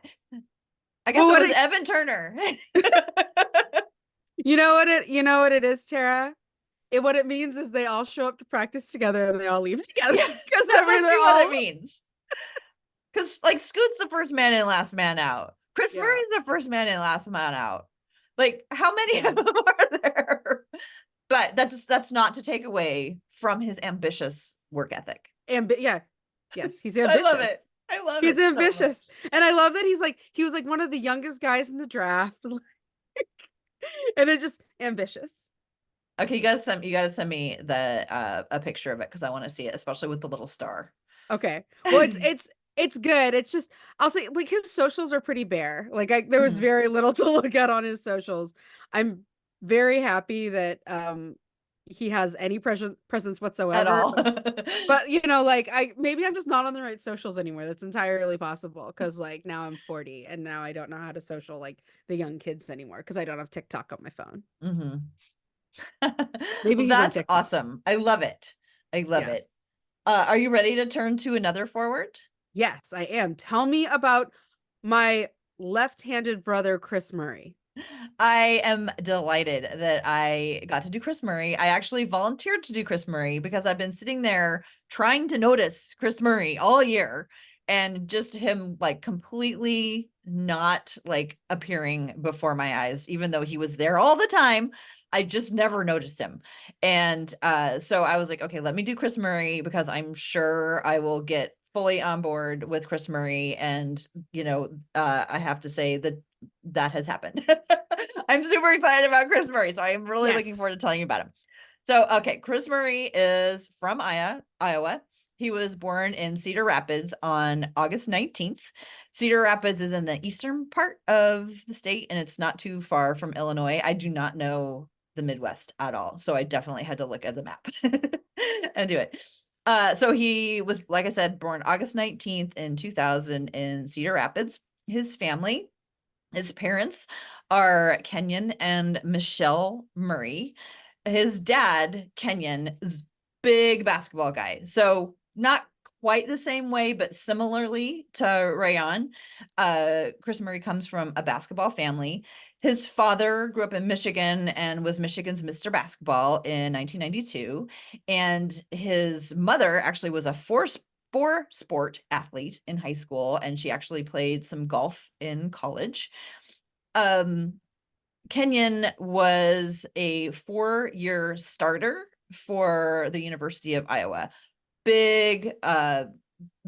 I guess it was Evan Turner. You know what it is, Tara? What it means is they all show up to practice together and they all leave together. Yeah, Because that must be what it means. Because like Scoot's the first man in, last man out. Kris Murray's the first man in, last man out. Like, how many of them are there? But that's not to take away from his ambitious work ethic. Yes, he's ambitious. I love it. He's ambitious. So and I love that he was like one of the youngest guys in the draft. And it's just ambitious. Okay, you gotta send me the a picture of it because I want to see it, especially with the little star. Okay. Well, it's good. It's just, I'll say like his socials are pretty bare. Like there was very little to look at on his socials. I'm very happy that he has any presence At whatsoever. all. But you know, like maybe I'm just not on the right socials anymore. That's entirely possible because like now I'm 40 and now I don't know how to social like the young kids anymore because I don't have TikTok on my phone. Hmm. Maybe Well, he's on that's TikTok. awesome. I love it. I love Yes. it. Are you ready to turn to another forward? Yes, I am. Tell me about my left-handed brother, Kris Murray. I am delighted that I got to do Kris Murray. I actually volunteered to do Kris Murray because I've been sitting there trying to notice Kris Murray all year and just him like completely not like appearing before my eyes, even though he was there all the time. I just never noticed him. And so I was like, okay, let me do Kris Murray because I'm sure I will get fully on board with Kris Murray. And, I have to say that that has happened. I'm super excited about Kris Murray, so I am really looking Yes. forward to telling you about him. So, okay, Kris Murray is from Iowa. He was born in Cedar Rapids on August 19th. Cedar Rapids is in the eastern part of the state, and it's not too far from Illinois. I do not know the Midwest at all, so I definitely had to look at the map and do it. So he was, like I said, born August 19th in 2000 in Cedar Rapids. His parents are Kenyon and Michelle Murray. His dad, Kenyon, is big basketball guy. So not quite the same way, but similarly to Rayan, Kris Murray comes from a basketball family. His father grew up in Michigan and was Michigan's Mr. Basketball in 1992. And his mother actually was a four sport athlete in high school, and she actually played some golf in college. um Kenyon was a 4-year starter for the University of Iowa. Big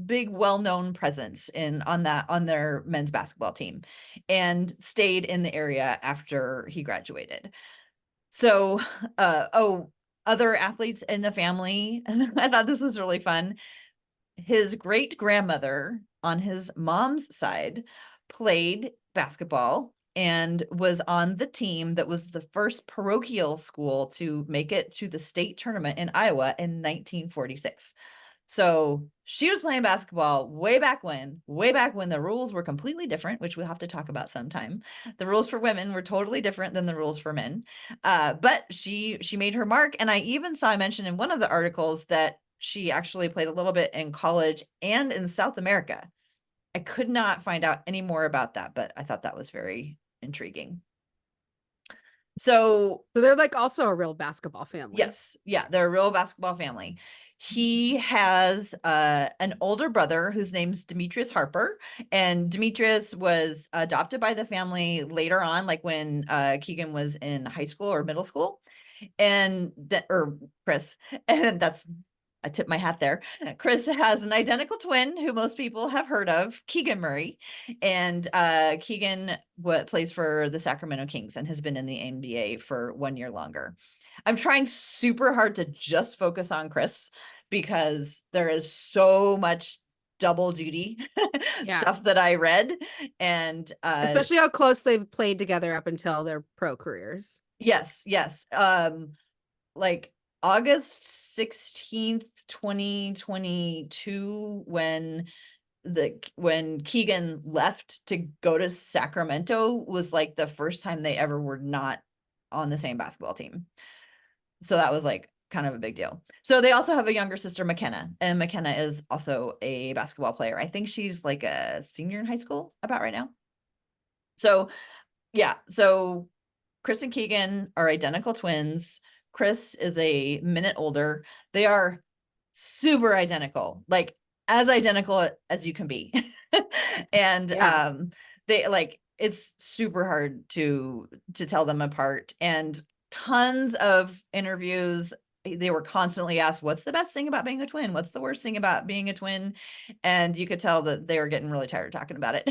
big well-known presence on their men's basketball team, and stayed in the area after he graduated. So other athletes in the family, I thought this was really fun. His great grandmother on his mom's side played basketball and was on the team that was the first parochial school to make it to the state tournament in Iowa in 1946. So she was playing basketball way back when the rules were completely different, which we'll have to talk about sometime. The rules for women were totally different than the rules for men. But she made her mark. And I even saw mentioned in one of the articles that she actually played a little bit in college and in South America. I could not find out any more about that, but I thought that was very intriguing. So So they're like also a real basketball family. yes, yeah, they're a real basketball family. He has an older brother whose name's Demetrius Harper, and Demetrius was adopted by the family later on, like when Keegan was in high school or middle school, and that or Kris, and that's I tip my hat there. Kris has an identical twin who most people have heard of, Keegan Murray. And Keegan plays for the Sacramento Kings and has been in the NBA for 1 year longer. I'm trying super hard to just focus on Kris because there is so much double duty Yeah. stuff that I read. And Especially how close they've played together up until their pro careers. yes. Like August 16th, 2022, when Keegan left to go to Sacramento was like the first time they ever were not on the same basketball team. So that was like kind of a big deal. So they also have a younger sister, McKenna, and McKenna is also a basketball player. I think she's like a senior in high school about right now. So yeah, so Kris and Keegan are identical twins. Kris is a minute older. They are super identical, like as identical as you can be. And Yeah. they like it's super hard to tell them apart. And tons of interviews, they were constantly asked, what's the best thing about being a twin? What's the worst thing about being a twin? And you could tell that they were getting really tired of talking about it.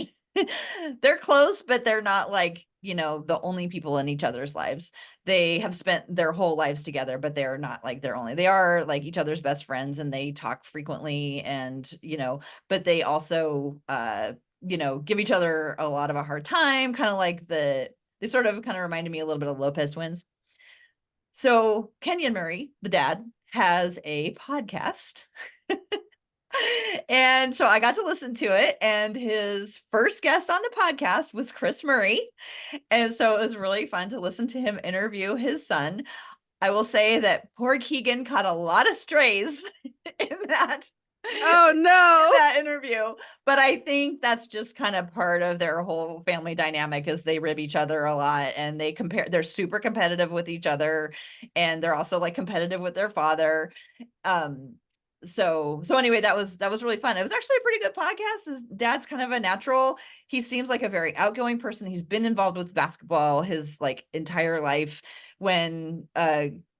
They're close, but they're not like, the only people in each other's lives. They have spent their whole lives together, but they're not like they are like each other's best friends, and they talk frequently, and but they also give each other a lot of a hard time, kind of like they sort of kind of reminded me a little bit of Lopez twins. So Keegan Murray, the dad, has a podcast. And so I got to listen to it, and his first guest on the podcast was Kris Murray. And so it was really fun to listen to him interview his son. I will say that poor Keegan caught a lot of strays in that Oh no. that interview, but I think that's just kind of part of their whole family dynamic, is they rib each other a lot, and they're super competitive with each other, and they're also like competitive with their father. So anyway, that was really fun. It was actually a pretty good podcast. His dad's kind of a natural. He seems like a very outgoing person. He's been involved with basketball his like entire life. When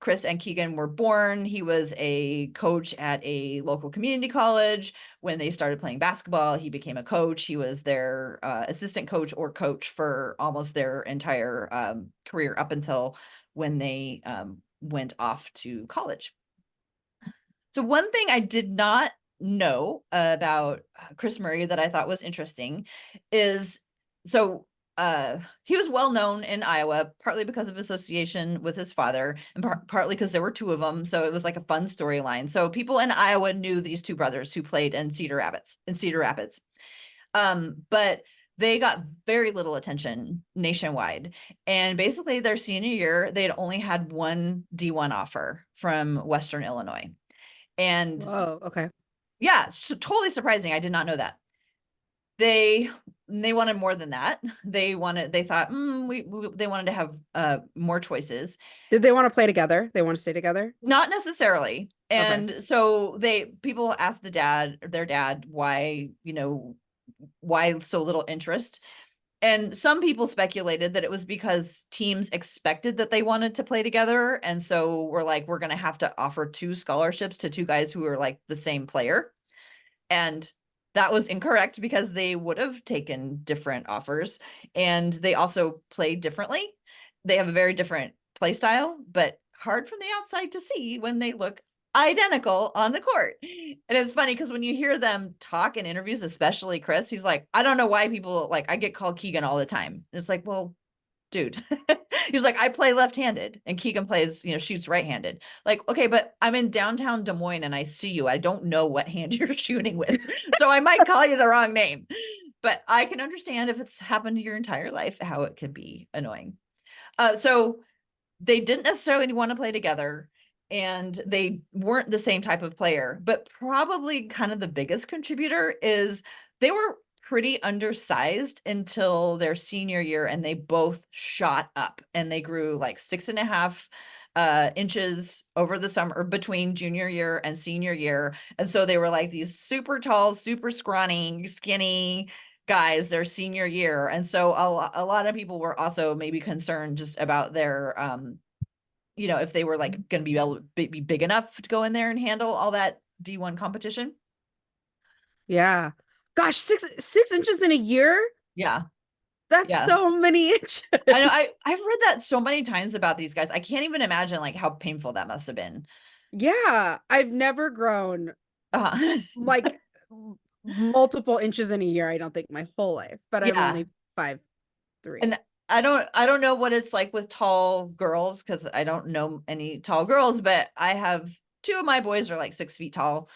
Kris and Keegan were born, he was a coach at a local community college. When they started playing basketball, he became a coach. He was their assistant coach or coach for almost their entire career, up until when they went off to college. So one thing I did not know about Kris Murray that I thought was interesting is, so he was well known in Iowa, partly because of association with his father, and partly because there were two of them. So it was like a fun storyline. So people in Iowa knew these two brothers who played in Cedar Rapids. But they got very little attention nationwide. And basically their senior year, they'd only had one D1 offer from Western Illinois. And Whoa, okay. yeah, so totally surprising. I did not know that. They wanted more than that. They thought they wanted to have more choices. Did they want to play together? They want to stay together? Not necessarily. Okay. And so people asked their dad, why so little interest. And some people speculated that it was because teams expected that they wanted to play together. And so we're like, we're going to have to offer 2 scholarships to 2 guys who are like the same player. And that was incorrect, because they would have taken different offers, and they also play differently. They have a very different play style, but hard from the outside to see when they look identical on the court. And it's funny because when you hear them talk in interviews, especially Kris, he's like, I don't know why people like, I get called Keegan all the time. And it's like, well, dude, he's like, I play left-handed and Keegan plays, shoots right-handed. Like, okay, but I'm in downtown Des Moines and I see you. I don't know what hand you're shooting with. So I might call you the wrong name, but I can understand if it's happened your entire life, how it could be annoying. So they didn't necessarily want to play together, and they weren't the same type of player, but probably kind of the biggest contributor is they were pretty undersized until their senior year, and they both shot up, and they grew like 6.5 inches over the summer between junior year and senior year. And so they were like these super tall, super scrawny, skinny guys their senior year. And so a lot of people were also maybe concerned just about their if they were like going to be able to be big enough to go in there and handle all that D1 competition. Yeah. Gosh, 6 inches in a year? Yeah. That's Yeah. so many inches. I know. I've read that so many times about these guys. I can't even imagine like how painful that must have been. Yeah. I've never grown like multiple inches in a year, I don't think, my whole life, but I'm Yeah. only 5'3". And I don't know what it's like with tall girls, because I don't know any tall girls, but I have 2 of my boys are like 6 feet tall.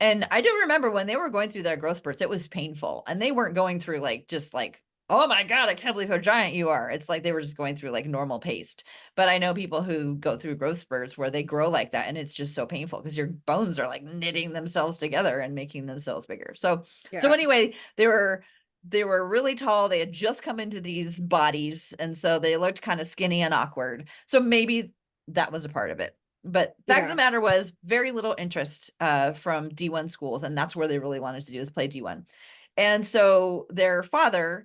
And I do remember when they were going through their growth spurts, it was painful. And they weren't going through like, just like, oh my God, I can't believe how giant you are. It's like they were just going through like normal paced. But I know people who go through growth spurts where they grow like that, and it's just so painful because your bones are like knitting themselves together and making themselves bigger. So Yeah. anyway, they were really tall. They had just come into these bodies, and so they looked kind of skinny and awkward. So maybe that was a part of it. But fact of the matter was, very little interest from D1 schools, and that's where they really wanted to do is play D1. And so their father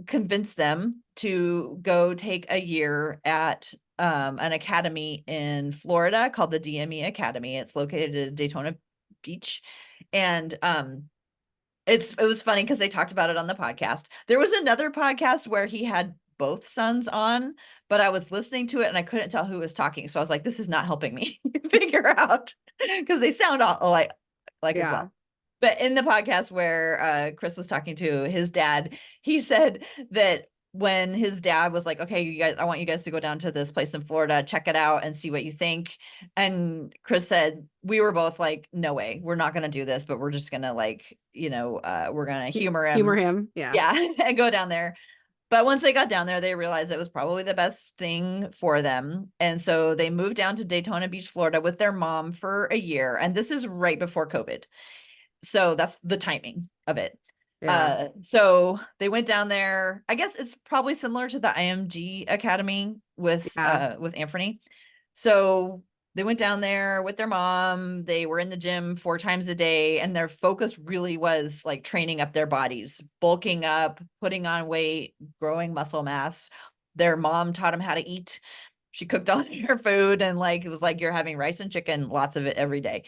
convinced them to go take a year at an academy in Florida called the DME Academy. It's located at Daytona Beach. And it was funny because they talked about it on the podcast. There was another podcast where he had both sons on, but I was listening to it and I couldn't tell who was talking. So I was like, this is not helping me figure out, because they sound all like as well. But in the podcast where Kris was talking to his dad, he said that when his dad was like, okay, you guys, I want you guys to go down to this place in Florida, check it out and see what you think. And Kris said, we were both like, no way, we're not going to do this, but we're just going to like, we're going to humor him. Yeah. Yeah. And go down there. But once they got down there, they realized it was probably the best thing for them. And so they moved down to Daytona Beach, Florida with their mom for a year. And this is right before COVID. So that's the timing of it. Yeah. So they went down there. I guess it's probably similar to the IMG Academy with Anthony. So they went down there with their mom. They were in the gym 4 times a day, and their focus really was like training up their bodies, bulking up, putting on weight, growing muscle mass. Their mom taught them how to eat. She cooked all their food, and like it was like you're having rice and chicken, lots of it every day.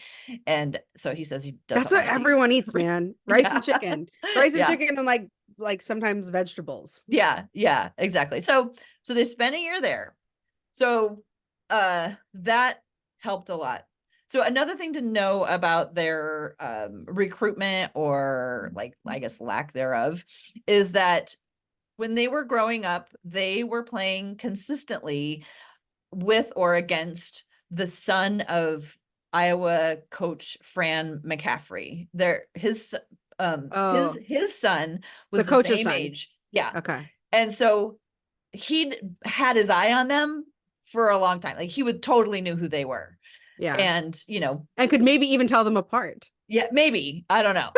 And so he says he doesn't That's what want to see. everyone eats, man. Rice and Yeah. chicken. Rice and Yeah. chicken and like sometimes vegetables. Yeah, exactly. So they spent a year there. So that helped a lot. So another thing to know about their recruitment, or like I guess lack thereof, is that when they were growing up, they were playing consistently with or against the son of Iowa coach Fran McCaffrey. His Oh, son the was the coach's same son. age. Yeah. Okay. And so he'd had his eye on them for a long time. Like he would totally knew who they were. Yeah. And, And could maybe even tell them apart. yeah, maybe, I don't know.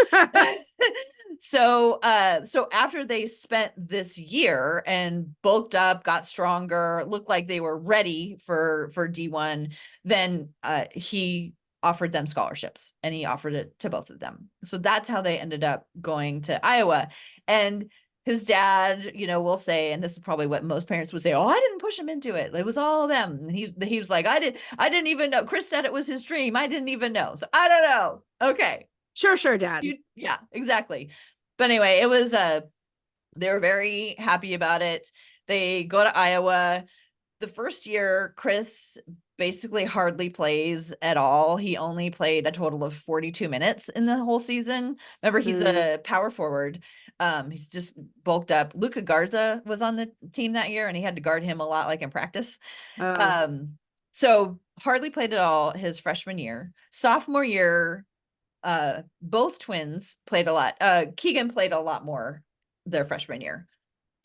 So after they spent this year and bulked up, got stronger, looked like they were ready for D1, then he offered them scholarships, and he offered it to both of them. So that's how they ended up going to Iowa. And his dad, will say, and this is probably what most parents would say, oh, I didn't push him into it. It was all them. And he was like, I didn't even know. Kris said it was his dream. I didn't even know. So I don't know. Okay. Sure, Dad. Yeah, exactly. But anyway, it was they were very happy about it. They go to Iowa. The first year, Kris basically hardly plays at all. He only played a total of 42 minutes in the whole season. Remember, he's a power forward. He's just bulked up. Luka Garza was on the team that year, and he had to guard him a lot, like in practice. So hardly played at all his freshman year. Sophomore year, both twins played a lot. Keegan played a lot more their freshman year.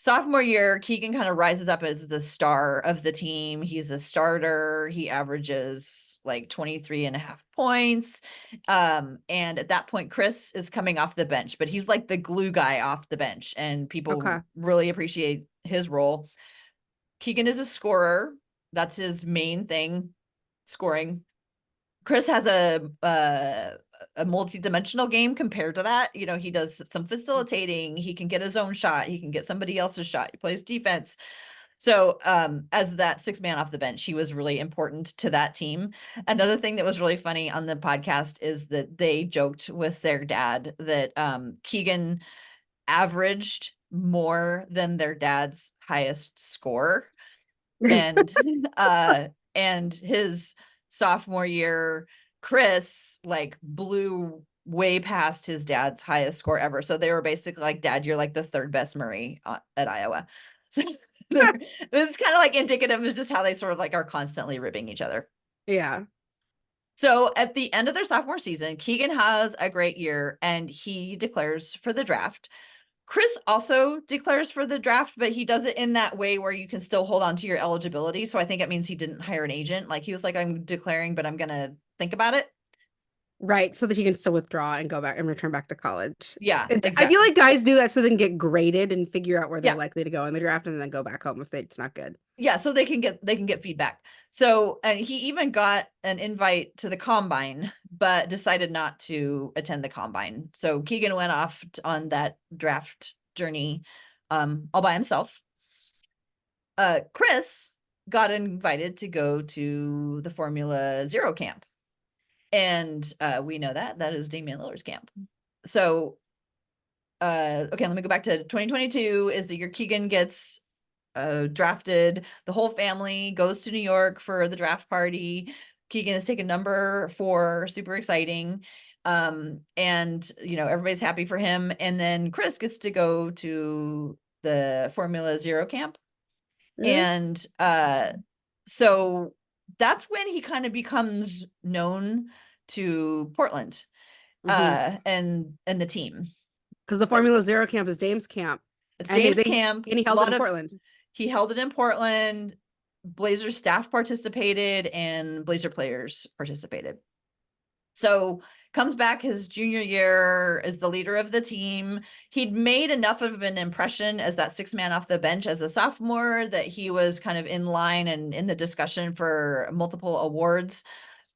Sophomore year, Keegan kind of rises up as the star of the team. He's a starter. He averages like 23.5 points. And at that point, Kris is coming off the bench, but he's like the glue guy off the bench, and people really appreciate his role. Keegan is a scorer. That's his main thing, scoring. Kris has a multi-dimensional game compared to that. He does some facilitating. He can get his own shot. He can get somebody else's shot. He plays defense. So as that 6th man off the bench, he was really important to that team. Another thing that was really funny on the podcast is that they joked with their dad that Keegan averaged more than their dad's highest score. And and his sophomore year, Kris like blew way past his dad's highest score ever. So they were basically like, Dad, you're like the 3rd best Murray at Iowa. So it's kind of like indicative of just how they sort of like are constantly ribbing each other. Yeah. So at the end of their sophomore season, Keegan has a great year, and he declares for the draft. Kris also declares for the draft, but he does it in that way where you can still hold on to your eligibility. So I think it means he didn't hire an agent. Like he was like, I'm declaring, but I'm going to think about it. Right. So that he can still withdraw and go back and return back to college. Yeah, I feel like guys do that so they can get graded and figure out where they're Yeah. likely to go in the draft, and then go back home if it's not good. Yeah, so they can get feedback. So, and he even got an invite to the combine, but decided not to attend the combine. So Keegan went off on that draft journey all by himself. Kris got invited to go to the Formula Zero camp. And we know that is Damian Lillard's camp. So okay, let me go back to 2022 is the year Keegan gets drafted. The whole family goes to New York for the draft party. Keegan is taken number 4, super exciting. And everybody's happy for him. And then Kris gets to go to the Formula Zero camp. Mhm. And so that's when he kind of becomes known to Portland Mhm. and the team. Because the Formula Zero camp is Dame's camp, It's and Dame's camp. he A held it lot in of Portland. He held it in Portland. Blazer staff participated and Blazer players participated. So comes back his junior year as the leader of the team. He'd made enough of an impression as that 6-man off the bench as a sophomore that he was kind of in line and in the discussion for multiple awards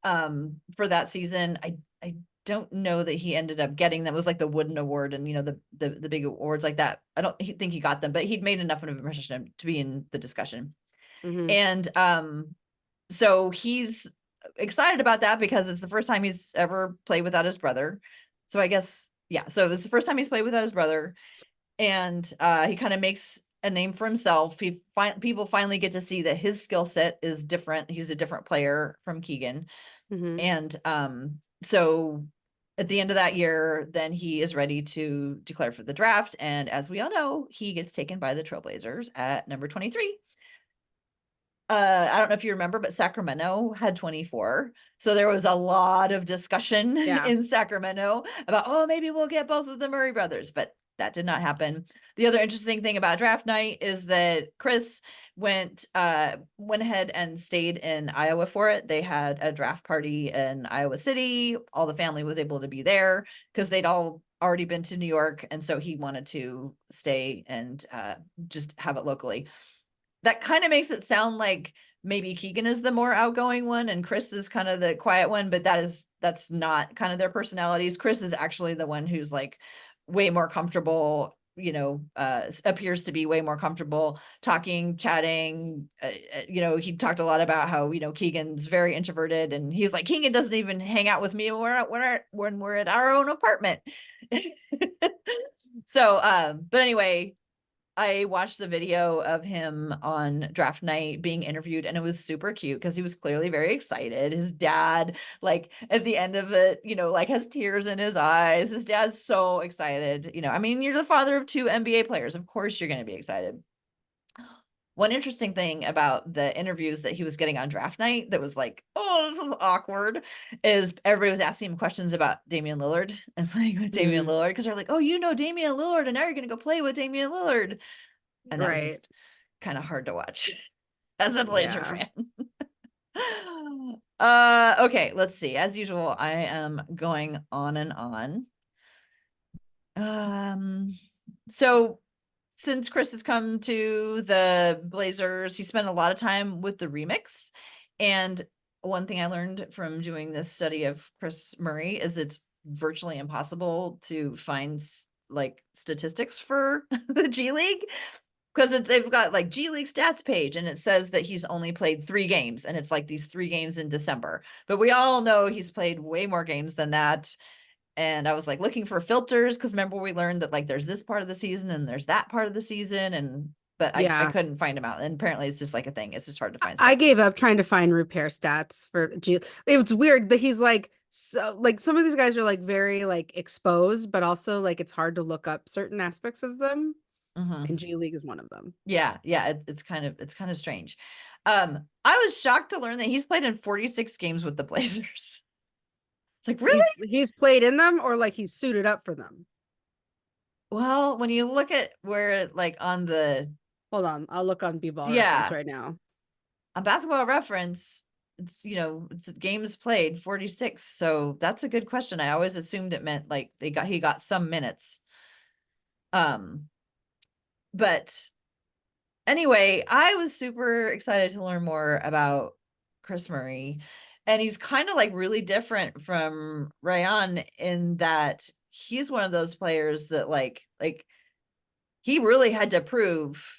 for that season. I don't know that he ended up getting them. It was like the Wooden Award and, you know, the big awards like that. I don't think he got them, but he'd made enough of an impression to be in the discussion. Mhm. And so he's excited about that because it's the first time he's ever played without his brother. So I guess, yeah, so it's the first time he's played without his brother. And he kind of makes a name for himself. People finally get to see that his skill set is different. He's a different player from Keegan. Mhm. And so at the end of that year, then he is ready to declare for the draft. And as we all know, he gets taken by the Trailblazers at number 23. I don't know if you remember, but Sacramento had 24. So there was a lot of discussion Yeah. in Sacramento about, oh, maybe we'll get both of the Murray brothers, but that did not happen. The other interesting thing about draft night is that Kris went ahead and stayed in Iowa for it. They had a draft party in Iowa City. All the family was able to be there because they'd all already been to New York. And so he wanted to stay and just have it locally. That kind of makes it sound like maybe Keegan is the more outgoing one and Kris is kind of the quiet one, but that's not kind of their personalities. Kris is actually the one who's like way more comfortable, you know, appears to be way more comfortable talking, chatting. You know, he talked a lot about how, you know, Keegan's very introverted and he's like, Keegan doesn't even hang out with me when we're at our own apartment. So, but anyway, I watched the video of him on draft night being interviewed and it was super cute because he was clearly very excited. His dad, like at the end of it, you know, like has tears in his eyes. His dad's so excited. You know, I mean, you're the father of 2 NBA players. Of course you're going to be excited. One interesting thing about the interviews that he was getting on draft night that was like, oh, this is awkward, is everybody was asking him questions about Damian Lillard and playing with Damian Mm. Lillard because they're like, oh, you know Damian Lillard and now you're going to go play with Damian Lillard. And that was Right. just kind of hard to watch as a Blazer Yeah. fan. Okay, let's see. As usual, I am going on and on. So since Kris has come to the Blazers, he spent a lot of time with the remix. And one thing I learned from doing this study of Kris Murray is it's virtually impossible to find like statistics for the G League because they've got like G League stats page and it says that he's only played 3 games and it's like these 3 games in December. But we all know he's played way more games than that. And I was like looking for filters because remember we learned that like there's this part of the season and there's that part of the season and but I Yeah. couldn't find them out. And apparently it's just like a thing. It's just hard to find I stats. gave up trying to find repair stats for G. It's weird that he's like so like some of these guys are like very like exposed, but also like it's hard to look up certain aspects of them. Mm-hmm. And G League is one of them. Yeah, it's kind of strange. I was shocked to learn that he's played in 46 games with the Blazers. It's like, really? He's played in them or like he's suited up for them. Well, when you look at where like on the Hold on, I'll look on B-ball reference yeah, right now. on Basketball Reference, it's you know, it's games played 46. So that's a good question. I always assumed it meant like he got some minutes. Um, but anyway, I was super excited to learn more about Kris Murray. And he's kind of like really different from Rayan in that he's one of those players that like he really had to prove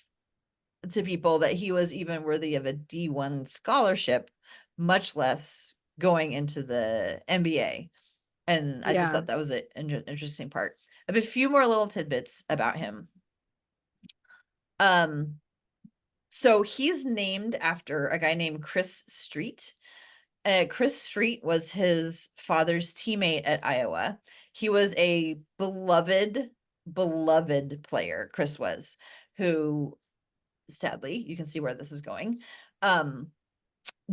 to people that he was even worthy of a D1 scholarship, much less going into the NBA. And I just Yeah. thought that was an interesting part. I have a few more little tidbits about him. So he's named after a guy named Chris Street. Chris Street was his father's teammate at Iowa. He was a beloved player, Chris was. who sadly, you can see where this is going,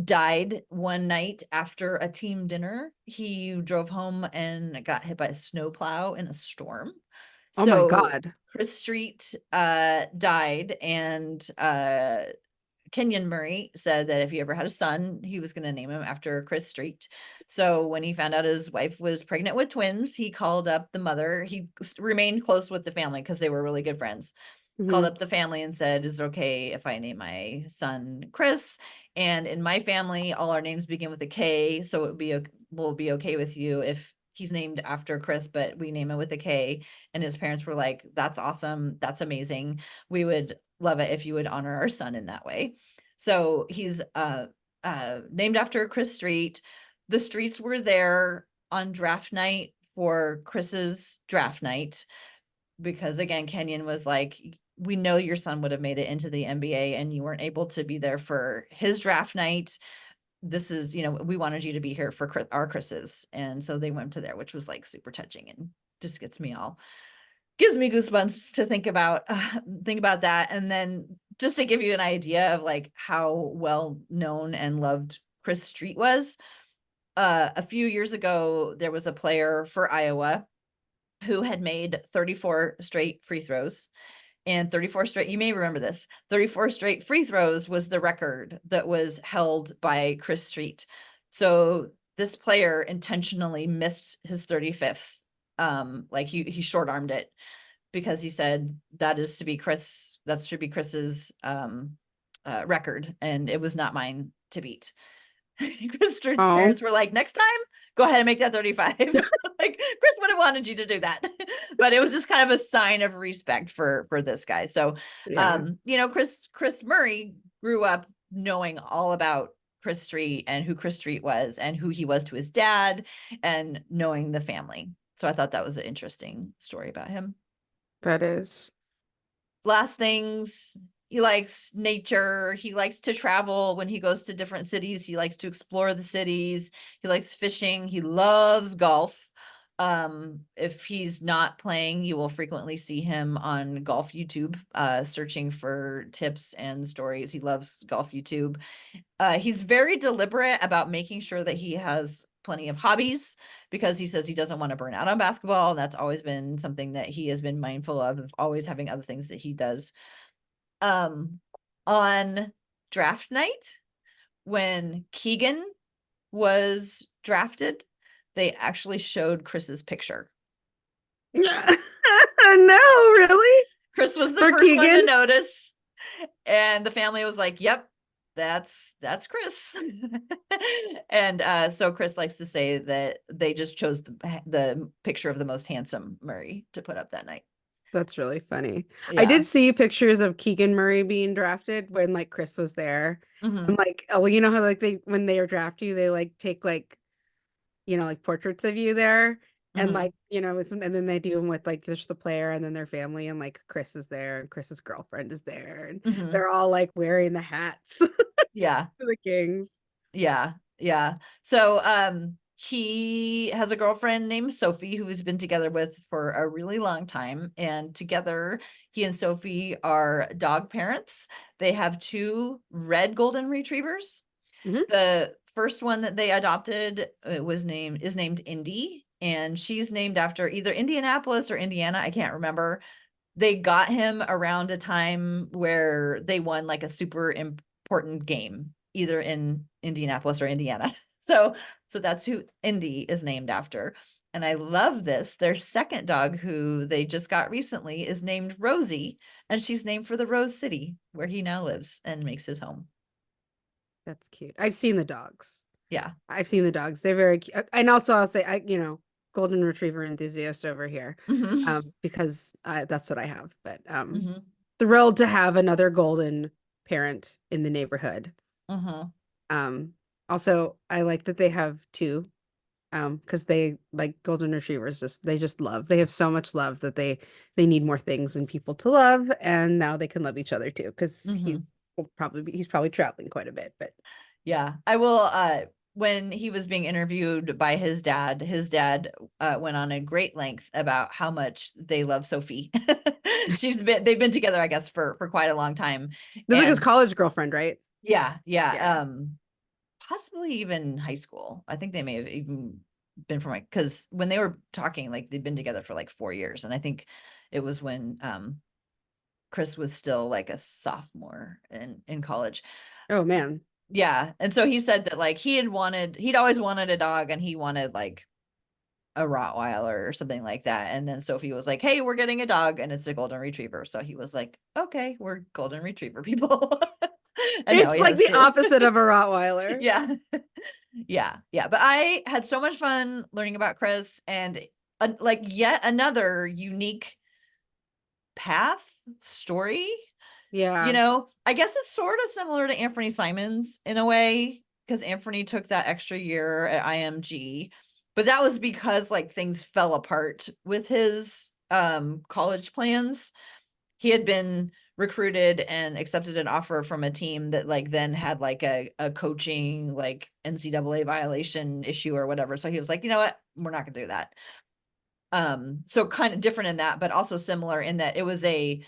died one night after a team dinner. He drove home and got hit by a snowplow in a storm. Oh my So God. Chris Street died, and Keegan Murray said that if he ever had a son, he was going to name him after Chris Street. So when he found out his wife was pregnant with twins, he called up the mother. He remained close with the family because they were really good friends. Called Mhm. up the family and said, is it okay if I name my son Chris? And in my family, all our names begin with a K. So we'll be okay with you if he's named after Chris, but we name him with a K. And his parents were like, that's awesome. That's amazing. We would love it if you would honor our son in that way. So he's named after Chris Street. The Streets were there on draft night for Chris's draft night, because again, Kenyon was like, we know your son would have made it into the NBA and you weren't able to be there for his draft night. This is, we wanted you to be here for our Chris's. And so they went to there, which was like super touching and just gives me goosebumps to think about that. And then just to give you an idea of like how well known and loved Chris Street was, a few years ago, there was a player for Iowa who had made 34 straight free throws, and 34 straight, you may remember this, 34 straight free throws was the record that was held by Chris Street. So this player intentionally missed his 35th. Like he short-armed it because he said that should be Chris's record, and it was not mine to beat. Chris Street's Oh, parents were like, next time, go ahead and make that 35. Like Chris would have wanted you to do that. But it was just kind of a sign of respect for this guy. So yeah. Kris Murray grew up knowing all about Chris Street and who Chris Street was and who he was to his dad and knowing the family. So I thought that was an interesting story about him. That is. Last things, he likes nature. He likes to travel. When he goes to different cities, he likes to explore the cities. He likes fishing. He loves golf. If he's not playing, you will frequently see him on golf YouTube, searching for tips and stories. He loves golf YouTube. He's very deliberate about making sure that he has plenty of hobbies, because he says he doesn't want to burn out on basketball. And that's always been something that he has been mindful of always having other things that he does. On draft night, when Keegan was drafted, they actually showed Chris's picture. No, really? Chris was the For first one to Keegan? notice, and the family was like, yep, that's Chris. And so Chris likes to say that they just chose the picture of the most handsome Murray to put up that night. That's really funny. I Yeah. did see pictures of Keegan Murray being drafted when like Chris was there. I'm Hmm. like, oh, well, you know how like when they draft you, they like take like, like portraits of you there. And Hmm. like, and then they do them with like just the player and then their family, and like Chris is there and Chris's girlfriend is there, and Hmm. they're all like wearing the hats for Yeah. the Kings. Yeah. Yeah. So he has a girlfriend named Sophie who he's been together with for a really long time. And together, he and Sophie are dog parents. They have two red golden retrievers. Hmm. The first one that they adopted is named Indy, and she's named after either Indianapolis or Indiana. I can't remember. They got him around a time where they won like a super important game, either in Indianapolis or Indiana. So that's who Indy is named after. And I love this. Their second dog, who they just got recently, is named Rosie, and she's named for the Rose City where he now lives and makes his home. That's cute. I've seen the dogs. Yeah. I've seen the dogs. They're very cute. And also I'll say golden retriever enthusiast over here. Hmm. Because that's what I have. But Hmm. thrilled to have another golden parent in the neighborhood. Hmm. Um Also I like that they have two, because they like golden retrievers, they just love. They have so much love that they need more things and people to love, and now they can love each other too, because Hmm. he's probably traveling quite a bit, but Yeah, I will. When he was being interviewed by his dad went on a great length about how much they love Sophie. they've been together, I guess, for quite a long time. This is like his And college girlfriend, right? yeah, Yeah. possibly even high school. I think they may have even been from like, because when they were talking, like they'd been together for like 4 years, and I think it was when Kris was still like a sophomore in college. Oh man. Yeah, and so he said that like he'd always wanted a dog, and he wanted like a Rottweiler or something like that. And then Sophie was like, "Hey, we're getting a dog, and it's a golden retriever." So he was like, "Okay, we're golden retriever people." And now It's he like has the two. opposite of a Rottweiler. Yeah. Yeah. But I had so much fun learning about Kris, and like yet another unique path story. Yeah. I guess it's sort of similar to Anthony Simons in a way, because Anthony took that extra year at IMG, but that was because like things fell apart with his college plans. He had been recruited and accepted an offer from a team that like then had like a coaching like NCAA violation issue or whatever. So he was like, you know what, we're not gonna do that. So kind of different in that, but also similar in that it was a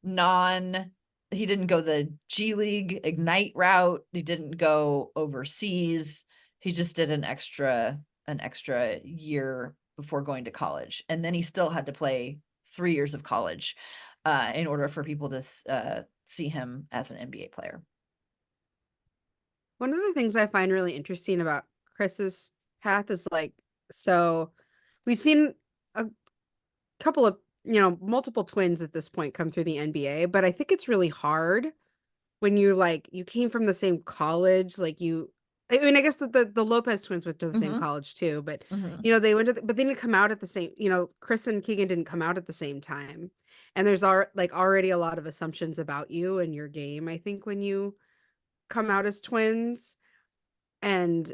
non he didn't go the G League Ignite route. He didn't go overseas. He just did an extra year before going to college. And then he still had to play 3 years of college in order for people to see him as an NBA player. One of the things I find really interesting about Kris's path is like, so we've seen a couple of, multiple twins at this point come through the NBA, but I think it's really hard when you like, you came from the same college, like I mean, I guess the Lopez twins went to the same Mm-hmm. college too, but Mm-hmm. they went to, but they didn't come out at the same, Kris and Keegan didn't come out at the same time. And there's already a lot of assumptions about you and your game, I think, when you come out as twins. And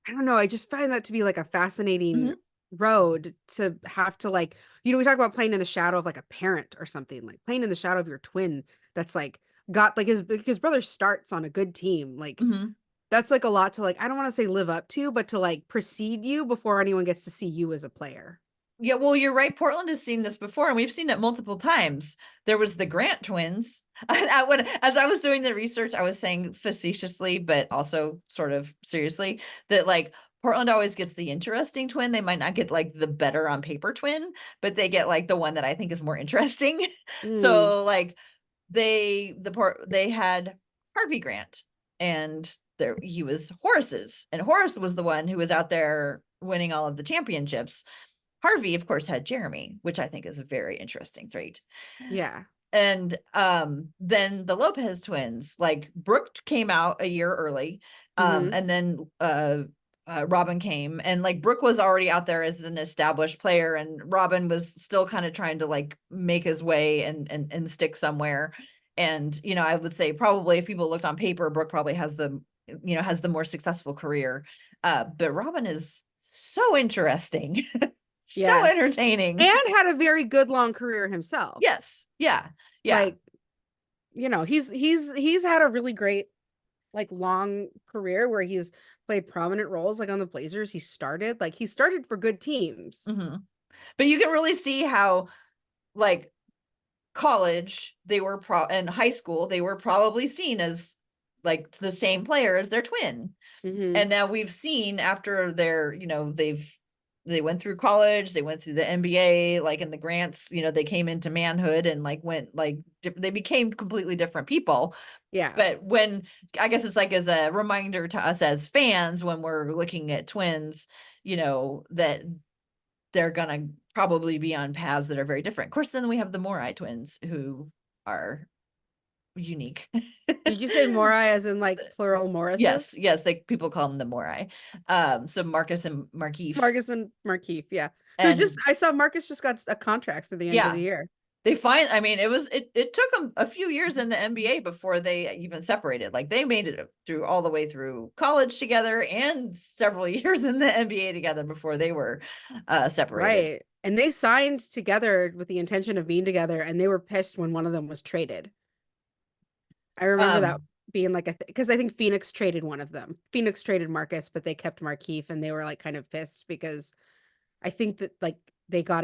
I don't know, I just find that to be like a fascinating Mm-hmm. road to have to like, we talk about playing in the shadow of like a parent or something, like playing in the shadow of your twin that's like got like his brother starts on a good team. Like Mm-hmm. that's like a lot to like, I don't want to say live up to, but to like precede you before anyone gets to see you as a player. Yeah, well, you're right. Portland has seen this before, and we've seen it multiple times. There was the Grant twins. And as I was doing the research, I was saying facetiously, but also sort of seriously, that like Portland always gets the interesting twin. They might not get like the better on paper twin, but they get like the one that I think is more interesting. Mm, So like they had Harvey Grant, and there he was Horace's, and Horace was the one who was out there winning all of the championships. Harvey, of course, had Jeremy, which I think is a very interesting trait. yeah. And then the Lopez twins, like Brooke came out a year early, Hmm. and then Robin came, and like Brooke was already out there as an established player, and Robin was still kind of trying to like make his way and stick somewhere. And I would say probably if people looked on paper, Brooke probably has the more successful career. But Robin is so interesting. So Yes. entertaining. And had a very good long career himself. Yes. Yeah. Yeah. Like, he's had a really great like long career where he's played prominent roles like on the Blazers. He started for good teams. Hmm. But you can really see how like college they were and high school they were probably seen as like the same player as their twin. Hmm. And now we've seen after they went through college, they went through the NBA, like in the Grants, they came into manhood and like went like they became completely different people. Yeah. But when I guess it's like as a reminder to us as fans when we're looking at twins, that they're gonna probably be on paths that are very different. Of course, then we have the Morai twins who are unique. Did you say Morai as in like plural Yes, Morrises? yes, like people call them the Morai. So Marcus and Markeith. Marcus and Markeith, yeah. And I saw Marcus just got a contract for the end of the yeah, year. I mean, it took them a few years in the NBA before they even separated. Like they made it through all the way through college together and several years in the NBA together before they were separated. Right. And they signed together with the intention of being together, and they were pissed when one of them was traded. I remember that Um, being like because I think Phoenix traded one of them. Phoenix traded Marcus, but they kept Markeith, and they were like kind of pissed because I think that like they got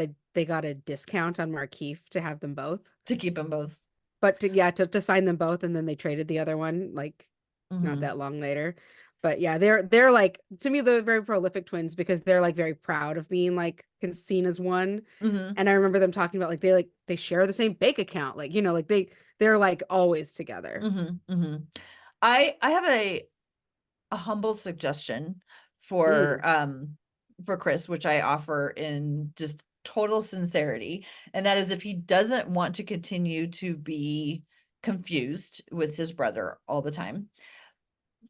a discount on Markeef to have them both. To keep them both. But to sign them both, and then they traded the other one like not Mhm. that long later. But yeah, they're like, to me, they're very prolific twins because they're like very proud of being like seen as one. Mhm. And I remember them talking about like they share the same bank account, like like they're like always together. Mhm. Mhm. I have a humble suggestion Mm. for Kris, which I offer in just total sincerity, and that is if he doesn't want to continue to be confused with his brother all the time,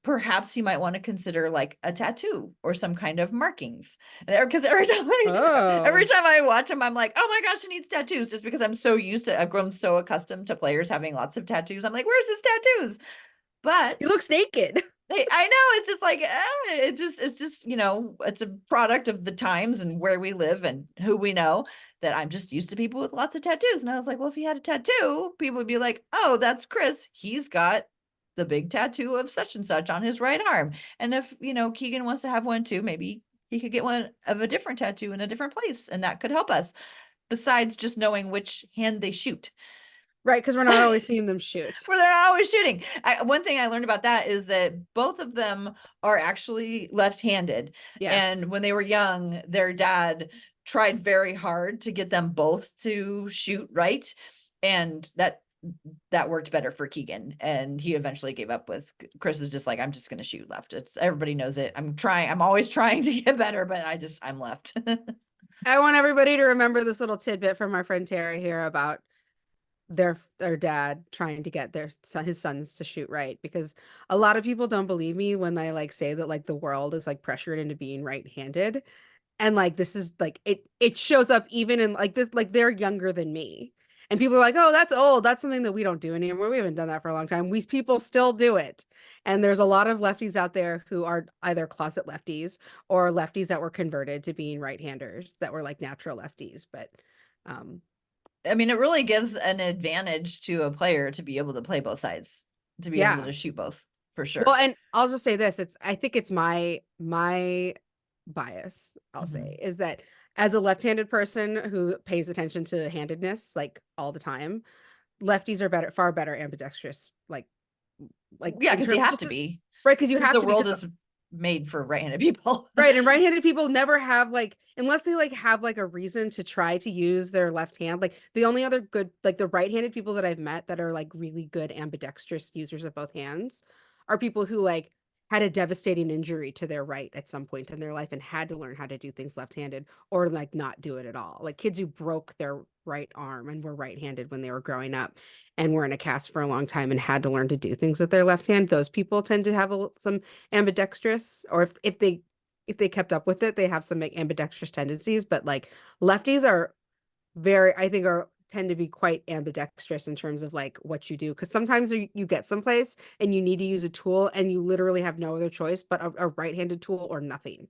perhaps you might want to consider like a tattoo or some kind of markings. Because every Oh, time I watch him, I'm like, oh my gosh, he needs tattoos, just because I've grown so accustomed to players having lots of tattoos. I'm like, where's his tattoos? he But looks naked. I know, it's just like it's just it's a product of the times and where we live and who we know, that I'm just used to people with lots of tattoos. And I was like, well, if he had a tattoo, people would be like, oh, that's Kris, he's got the big tattoo of such and such on his right arm. And if Keegan wants to have one too, maybe he could get one of a different tattoo in a different place, and that could help us, besides just knowing which hand they shoot. Right, because we're not always seeing them shoot. Where they're always shooting. One thing I learned about that is that both of them are actually left-handed. Yes. And when they were young, their dad tried very hard to get them both to shoot right. And that worked better for Keegan. And he eventually gave up. With Kris is just like, I'm just going to shoot left. Everybody knows it. I'm always trying to get better, but I'm left. I want everybody to remember this little tidbit from our friend Terry here about their dad trying to get his sons to shoot right, because a lot of people don't believe me when I like say that like the world is like pressured into being right-handed, and like this is like it shows up even in like this, like they're younger than me, and people are like, oh, that's old, that's something that we don't do anymore, we haven't done that for a long time, we people still do it. And there's a lot of lefties out there who are either closet lefties or lefties that were converted to being right-handers that were like natural lefties. But um I mean, it really gives an advantage to a player to be able to play both sides, to be able yeah. to shoot both, for Well, sure. and I'll just say this, I think it's my bias, I'll Mhm. say, is that as a left-handed person who pays attention to handedness like all the time, lefties are far better ambidextrous, like Yeah, in because you terms have just to be, right, because you because have the to be, world because is made for right-handed people. right, and right-handed people never have like, unless they like have like a reason to try to use their left hand. Like the only other good, like the right-handed people that I've met that are like really good ambidextrous users of both hands are people who like had a devastating injury to their right at some point in their life and had to learn how to do things left-handed, or like not do it at all. Like kids who broke their right arm and were right-handed when they were growing up and were in a cast for a long time and had to learn to do things with their left hand. Those people tend to have some ambidextrous, or if they kept up with it, they have some like, ambidextrous tendencies. But like lefties are very, I think, are tend to be quite ambidextrous in terms of like what you do, because sometimes you get someplace and you need to use a tool and you literally have no other choice but a right-handed tool or nothing.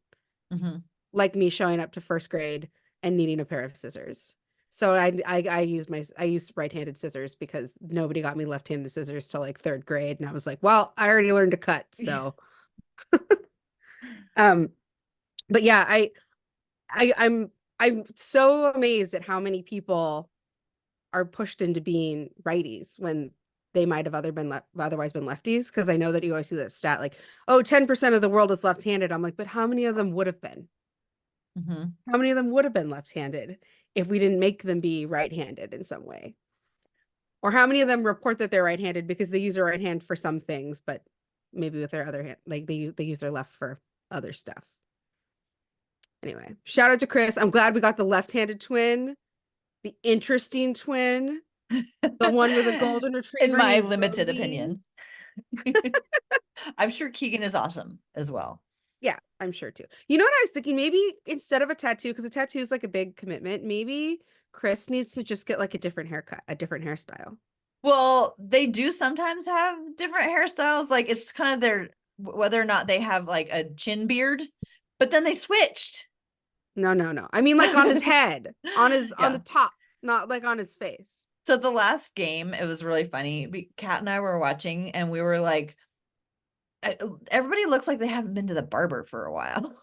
Mhm. Like me showing up to first grade and needing a pair of scissors. So I use right-handed scissors because nobody got me left-handed scissors till like third grade, and I was like, well, I already learned to cut, so um but yeah, I'm so amazed at how many people are pushed into being righties when they might have otherwise been lefties. Because I know that you always see that stat like, oh, 10% of the world is left-handed. I'm like, but how many of them would have been? Mhm. How many of them would have been left-handed if we didn't make them be right-handed in some way? Or how many of them report that they're right-handed because they use their right hand for some things, but maybe with their other hand, like they use their left for other stuff. Anyway, shout out to Kris. I'm glad we got the left-handed twin, the interesting twin, the one with a golden In retriever my named limited Rosie. opinion. I'm sure Keegan is awesome as well. Yeah, I'm sure too. You know what I was thinking? Maybe instead of a tattoo, because a tattoo is like a big commitment, maybe Kris needs to just get like a different haircut, a different hairstyle. Well, they do sometimes have different hairstyles. Like, it's kind of their, whether or not they have like a chin beard, but then they switched. No, no, no. I mean like on his head, on the Yeah. top, not like on his face. So the last game, it was really funny. Kat and I were watching, and we were like, everybody looks like they haven't been to the barber for a while.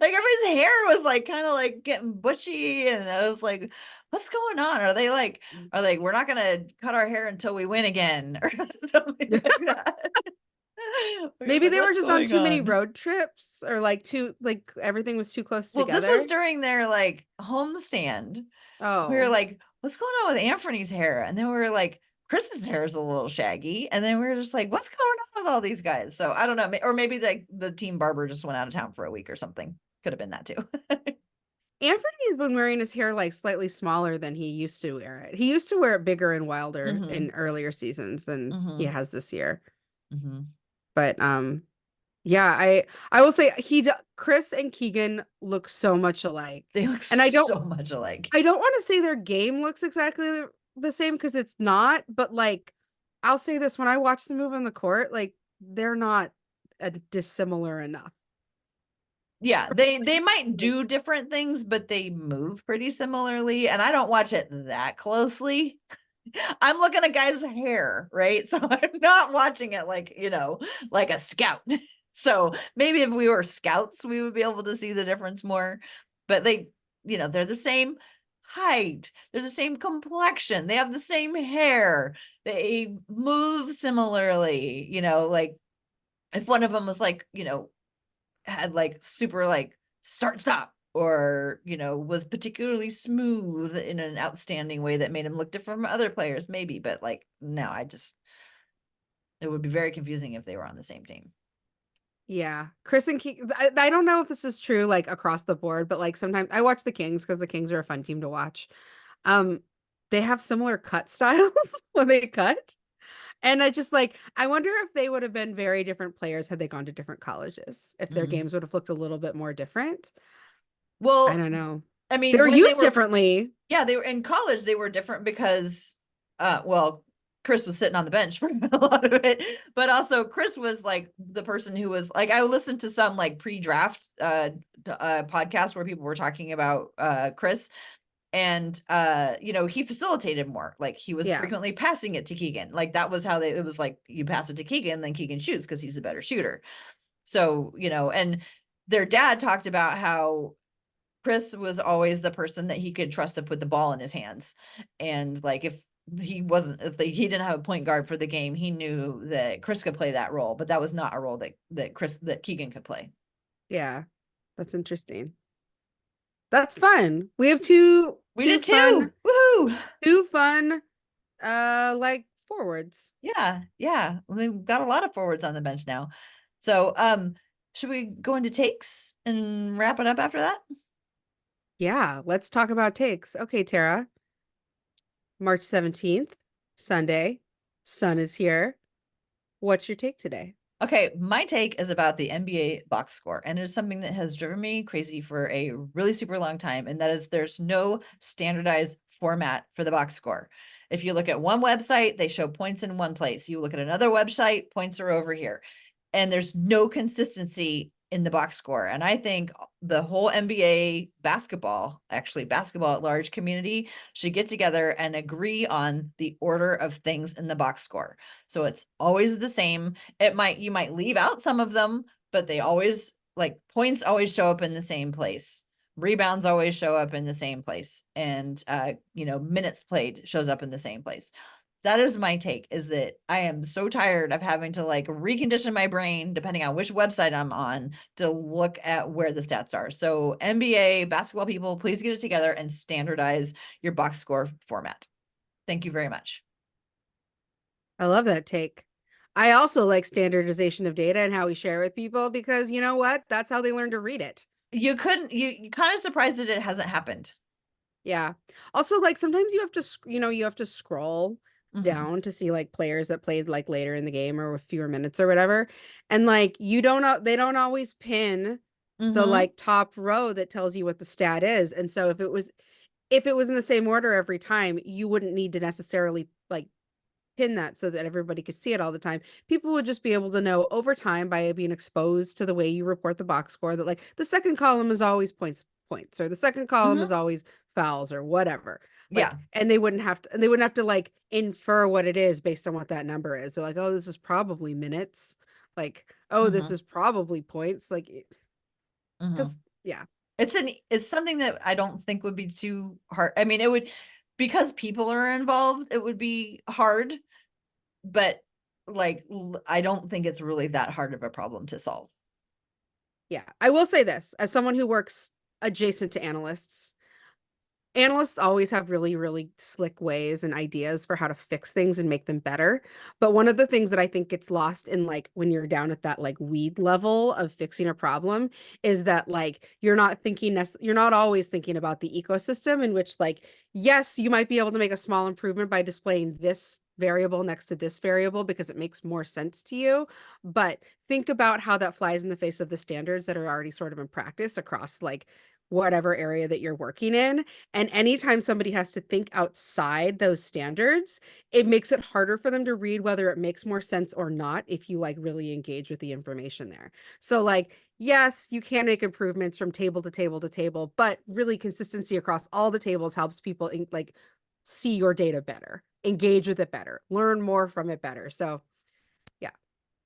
Like everybody's hair was like kind of like getting bushy, and I was like, what's going on? Are they like, we're not gonna cut our hair until we win again or something like that? Maybe Like, they were what's just on going too many on? road trips, or like too, like everything was too close Well, this was together. during their like homestand. We were Oh, like, what's going on with Anthony's hair? And then we were like, Chris's hair is a little shaggy. And then we were just like, what's going on with all these guys? So I don't know. Or maybe like the team barber just went out of town for a week or something. Could have been that too. Anthony's been wearing his hair like slightly smaller than he used to wear it. He used to wear it bigger and wilder Hmm. in earlier seasons than he Hmm. has this year. Hmm. But yeah, I will say Kris and Keegan look so much alike. They look And so much alike. I don't want to say their game looks exactly the same because it's not, but like I'll say this, when I watch them move on the court, like they're not dissimilar enough. Yeah, they might do different things, but they move pretty similarly. And I don't watch it that closely. I'm looking at guys' hair, right? So I'm not watching it like, like a scout. So maybe if we were scouts, we would be able to see the difference more. But they're the same height, they're the same complexion, they have the same hair, they move similarly, like if one of them was like, had like super like start stop, or was particularly smooth in an outstanding way that made him look different from other players, maybe. But like no, it would be very confusing if they were on the same team. Yeah. Kris and Keegan, I don't know if this is true like across the board, but like sometimes I watch the Kings because the Kings are a fun team to watch. Um, they have similar cut styles when they cut. And I just like, I wonder if they would have been very different players had they gone to different colleges, if their Mhm. games would have looked a little bit more different. I Well, don't know. I They mean, were when they used were differently. yeah, they were in college, they were different because well, Kris was sitting on the bench for a lot of it, but also Kris was like the person who was like, I listened to some like pre-draft podcast where people were talking about Kris, and he facilitated more. Like he was Yeah. frequently passing it to Keegan. Like that was how it was like, you pass it to Keegan, then Keegan shoots because he's a better shooter. So and their dad talked about how Kris was always the person that he could trust to put the ball in his hands. And like if he didn't have a point guard for the game, he knew that Kris could play that role, but that was not a role that Keegan could play. Yeah. That's interesting. That's fun. We have two We two did fun too. Woohoo! two fun like forwards. Yeah, yeah. We've got a lot of forwards on the bench now. So should we go into takes and wrap it up after that? Yeah, let's talk about takes. Okay, Tara. March 17th, Sunday. Sun is here. What's your take today? Okay, my take is about the NBA box score, and it's something that has driven me crazy for a really super long time, and that is there's no standardized format for the box score. If you look at one website, they show points in one place. You look at another website, points are over here. And there's no consistency in the box score. And I think the whole NBA actually basketball at large community, should get together and agree on the order of things in the box score. So it's always the same. You might leave out some of them, but they always, like, points always show up in the same place. Rebounds always show up in the same place. And minutes played shows up in the same place. That is my take, is that I am so tired of having to like recondition my brain, depending on which website I'm on, to look at where the stats are. So NBA basketball people, please get it together and standardize your box score format. Thank you very much. I love that take. I also like standardization of data and how we share with people because you know what? That's how they learn to read it. You kind of surprised that it hasn't happened. Yeah. Also, like sometimes you have to scroll Mhm. down to see like players that played like later in the game or with fewer minutes or whatever. And like you don't know, they don't always pin the Mhm. like top row that tells you what the stat is. And so if it was in the same order every time, you wouldn't need to necessarily like pin that so that everybody could see it all the time. People would just be able to know over time by being exposed to the way you report the box score that like the second column is always points or the second column is Mhm. always fouls or whatever. Like Yeah. and they wouldn't have to like infer what it is based on what that number is. They're like, "Oh, this is probably minutes." Like, "Oh, this Mhm. is probably points." Like Mhm. because Yeah. It's something that I don't think would be too hard. I mean, it would, because people are involved, it would be hard, but like I don't think it's really that hard of a problem to solve. Yeah. I will say this, as someone who works adjacent to analysts, analysts always have really, really slick ways and ideas for how to fix things and make them better. But one of the things that I think gets lost in like when you're down at that like weed level of fixing a problem is that like you're not always thinking about the ecosystem in which like, yes, you might be able to make a small improvement by displaying this variable next to this variable because it makes more sense to you. But think about how that flies in the face of the standards that are already sort of in practice across like whatever area that you're working in. And anytime somebody has to think outside those standards, it makes it harder for them to read whether it makes more sense or not if you like really engage with the information there. So like, yes, you can make improvements from table to table to table, but really consistency across all the tables helps people like see your data better, engage with it better, learn more from it better. So yeah,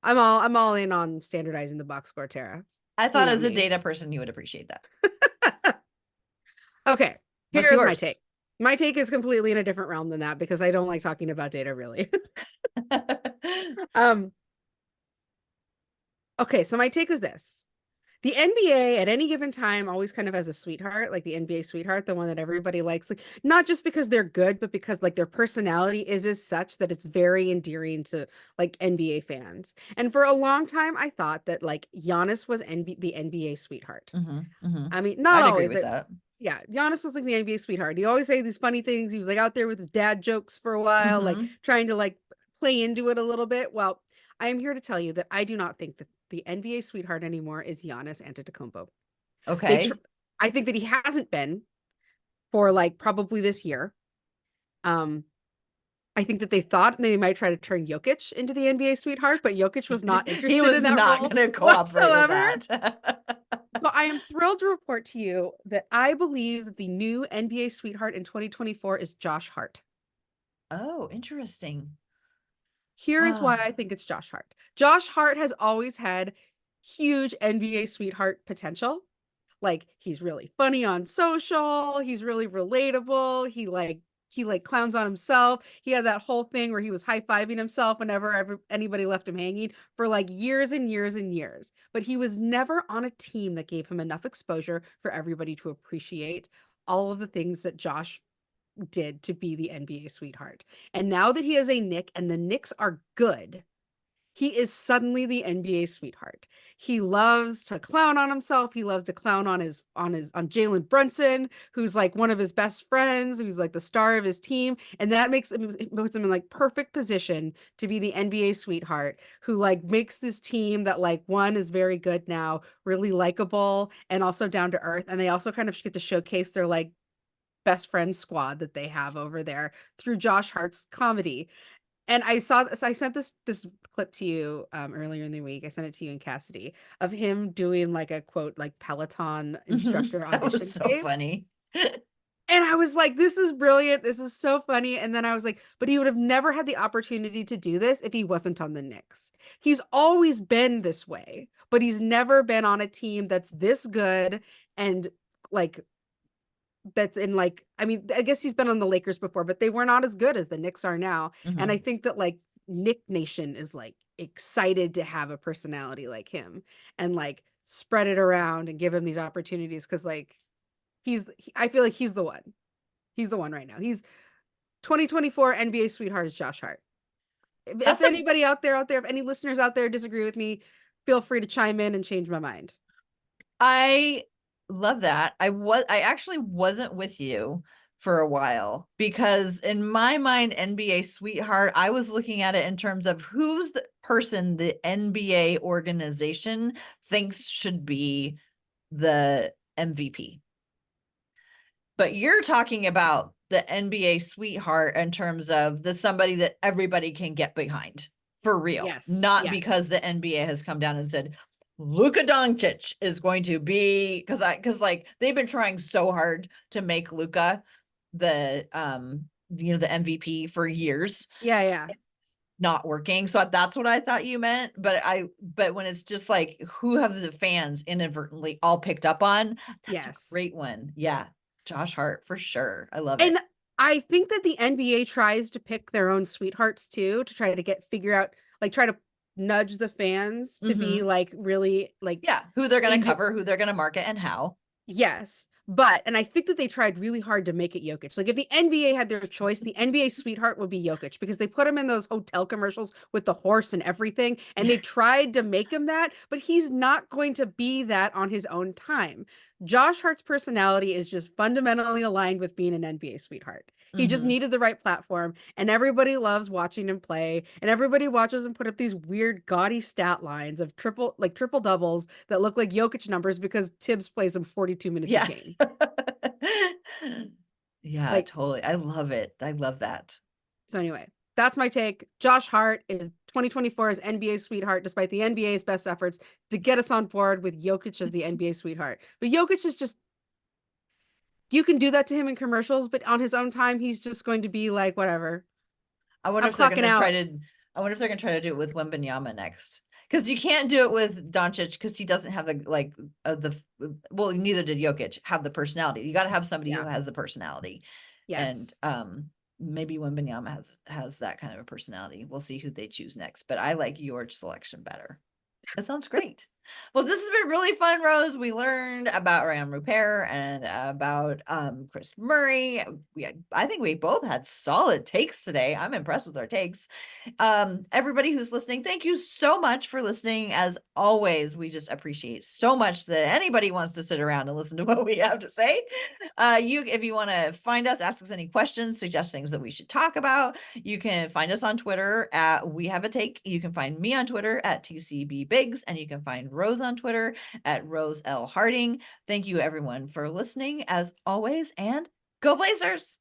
I'm all in on standardizing the box score, Tara. I You thought know as a me. data person, you would appreciate that. Okay, What's here's my yours? take. My take is completely in a different realm than that because I don't like talking about data really. um, okay, so my take is this. The NBA at any given time always kind of has a sweetheart, like the NBA sweetheart, the one that everybody likes, like not just because they're good, but because like their personality is as such that it's very endearing to like NBA fans. And for a long time, I thought that like Giannis was the NBA sweetheart. I mean, not I'd agree always. with that. Yeah, Giannis was like the NBA sweetheart. He always say these funny things. He was like out there with his dad jokes for a while, like trying to like play into it a little bit. Well, I am here to tell you that I do not think that the NBA sweetheart anymore is Giannis Antetokounmpo. They, tr Okay. I think that he hasn't been for like probably this year. Um, I think that they thought they might try to turn Jokic into the NBA sweetheart, but Jokic was not He interested was in that not role going to cooperate with whatsoever. that. So I am thrilled to report to you that I believe that the new NBA sweetheart in 2024 is Josh Hart. Oh, interesting. Here is why Ah, I think it's Josh Hart. Josh Hart has always had huge NBA sweetheart potential. Like he's really funny on social, he's really relatable, he clowns on himself. He had that whole thing where he was high-fiving himself whenever anybody left him hanging for like years and years and years. But he was never on a team that gave him enough exposure for everybody to appreciate all of the things that Josh did to be the NBA sweetheart. And now that he is a Knick and the Knicks are good, he is suddenly the NBA sweetheart. He loves to clown on himself. He loves to clown on Jalen Brunson, who's like one of his best friends, who's like the star of his team, and that puts him in like perfect position to be the NBA sweetheart, who like makes this team that like one is very good now, really likable, and also down to earth. And they also kind of get to showcase their like best friend squad that they have over there through Josh Hart's comedy. And I sent this clip to you earlier in the week. I sent it to you and Cassidy of him doing like a quote like Peloton instructor that was audition so tape. funny. And I was like, this is brilliant. This is so funny. And then I was like, but he would have never had the opportunity to do this if he wasn't on the Knicks. He's always been this way, but he's never been on a team that's this good and like that's in like I mean I guess he's been on the Lakers before, but they were not as good as the Knicks are now. And I think that like Knick Nation is like excited to have a personality like him and like spread it around and give him these opportunities because like I feel like he's the one. He's the one right now. He's 2024 NBA sweetheart is Josh Hart. If That's a anybody out there, if any listeners out there disagree with me, feel free to chime in and change my mind. I love that. I actually wasn't with you for a while because in my mind, NBA sweetheart, I was looking at it in terms of who's the person the NBA organization thinks should be the MVP. But you're talking about the NBA sweetheart in terms of somebody that everybody can get behind for real, Yes. not Yes. because the NBA has come down and said, Luka Doncic is going to be because like they've been trying so hard to make Luka the the MVP for years. Yeah, yeah. not working. So that's what I thought you meant. But when it's just like, who have the fans inadvertently all picked up on? That's a Yes. great one. Yeah. Josh Hart for sure. I love it. And I think that the NBA tries to pick their own sweethearts too, to try to figure out, like, try to nudge the fans to be Mhm. like really like Yeah. Who they're going to into. cover, who they're going to market, and how. Yes. And I think that they tried really hard to make it Jokic. Like if the NBA had their choice, the NBA sweetheart would be Jokic because they put him in those hotel commercials with the horse and everything. And they tried to make him that, but he's not going to be that on his own time. Josh Hart's personality is just fundamentally aligned with being an NBA sweetheart. He just Mhm. needed the right platform, and everybody loves watching him play, and everybody watches him put up these weird, gaudy stat lines of triple doubles that look like Jokic numbers because Tibbs plays him 42 minutes a Yeah. game. Yeah, Like, totally. I love it. I love that. so anyway, that's my take. Josh Hart is 2024's NBA sweetheart, despite the NBA's best efforts to get us on board with Jokic as the NBA sweetheart. But Jokic is just, you can do that to him in commercials, but on his own time, he's just going to be like, whatever. I wonder I'm if they're clocking gonna try out. to I wonder if they're gonna try to do it with Wembanyama next. Because you can't do it with Doncic because he doesn't have the well, neither did Jokic have the personality. You got to have somebody who Yeah. has the personality, and Yes. maybe Wembanyama has that kind of a personality. We'll see who they choose next, but I like your selection better. That sounds great. Well, this has been really fun, Rose. We learned about Rayan Rupert and about Kris Murray. I think we both had solid takes today. I'm impressed with our takes. Everybody who's listening, thank you so much for listening. As always, we just appreciate so much that anybody wants to sit around and listen to what we have to say. If you want to find us, ask us any questions, suggest things that we should talk about, you can find us on Twitter at We Have a Take. You can find me on Twitter at TCB Biggs, and you can find Rose on Twitter at Rose L Harding. Thank you everyone for listening as always, and go Blazers.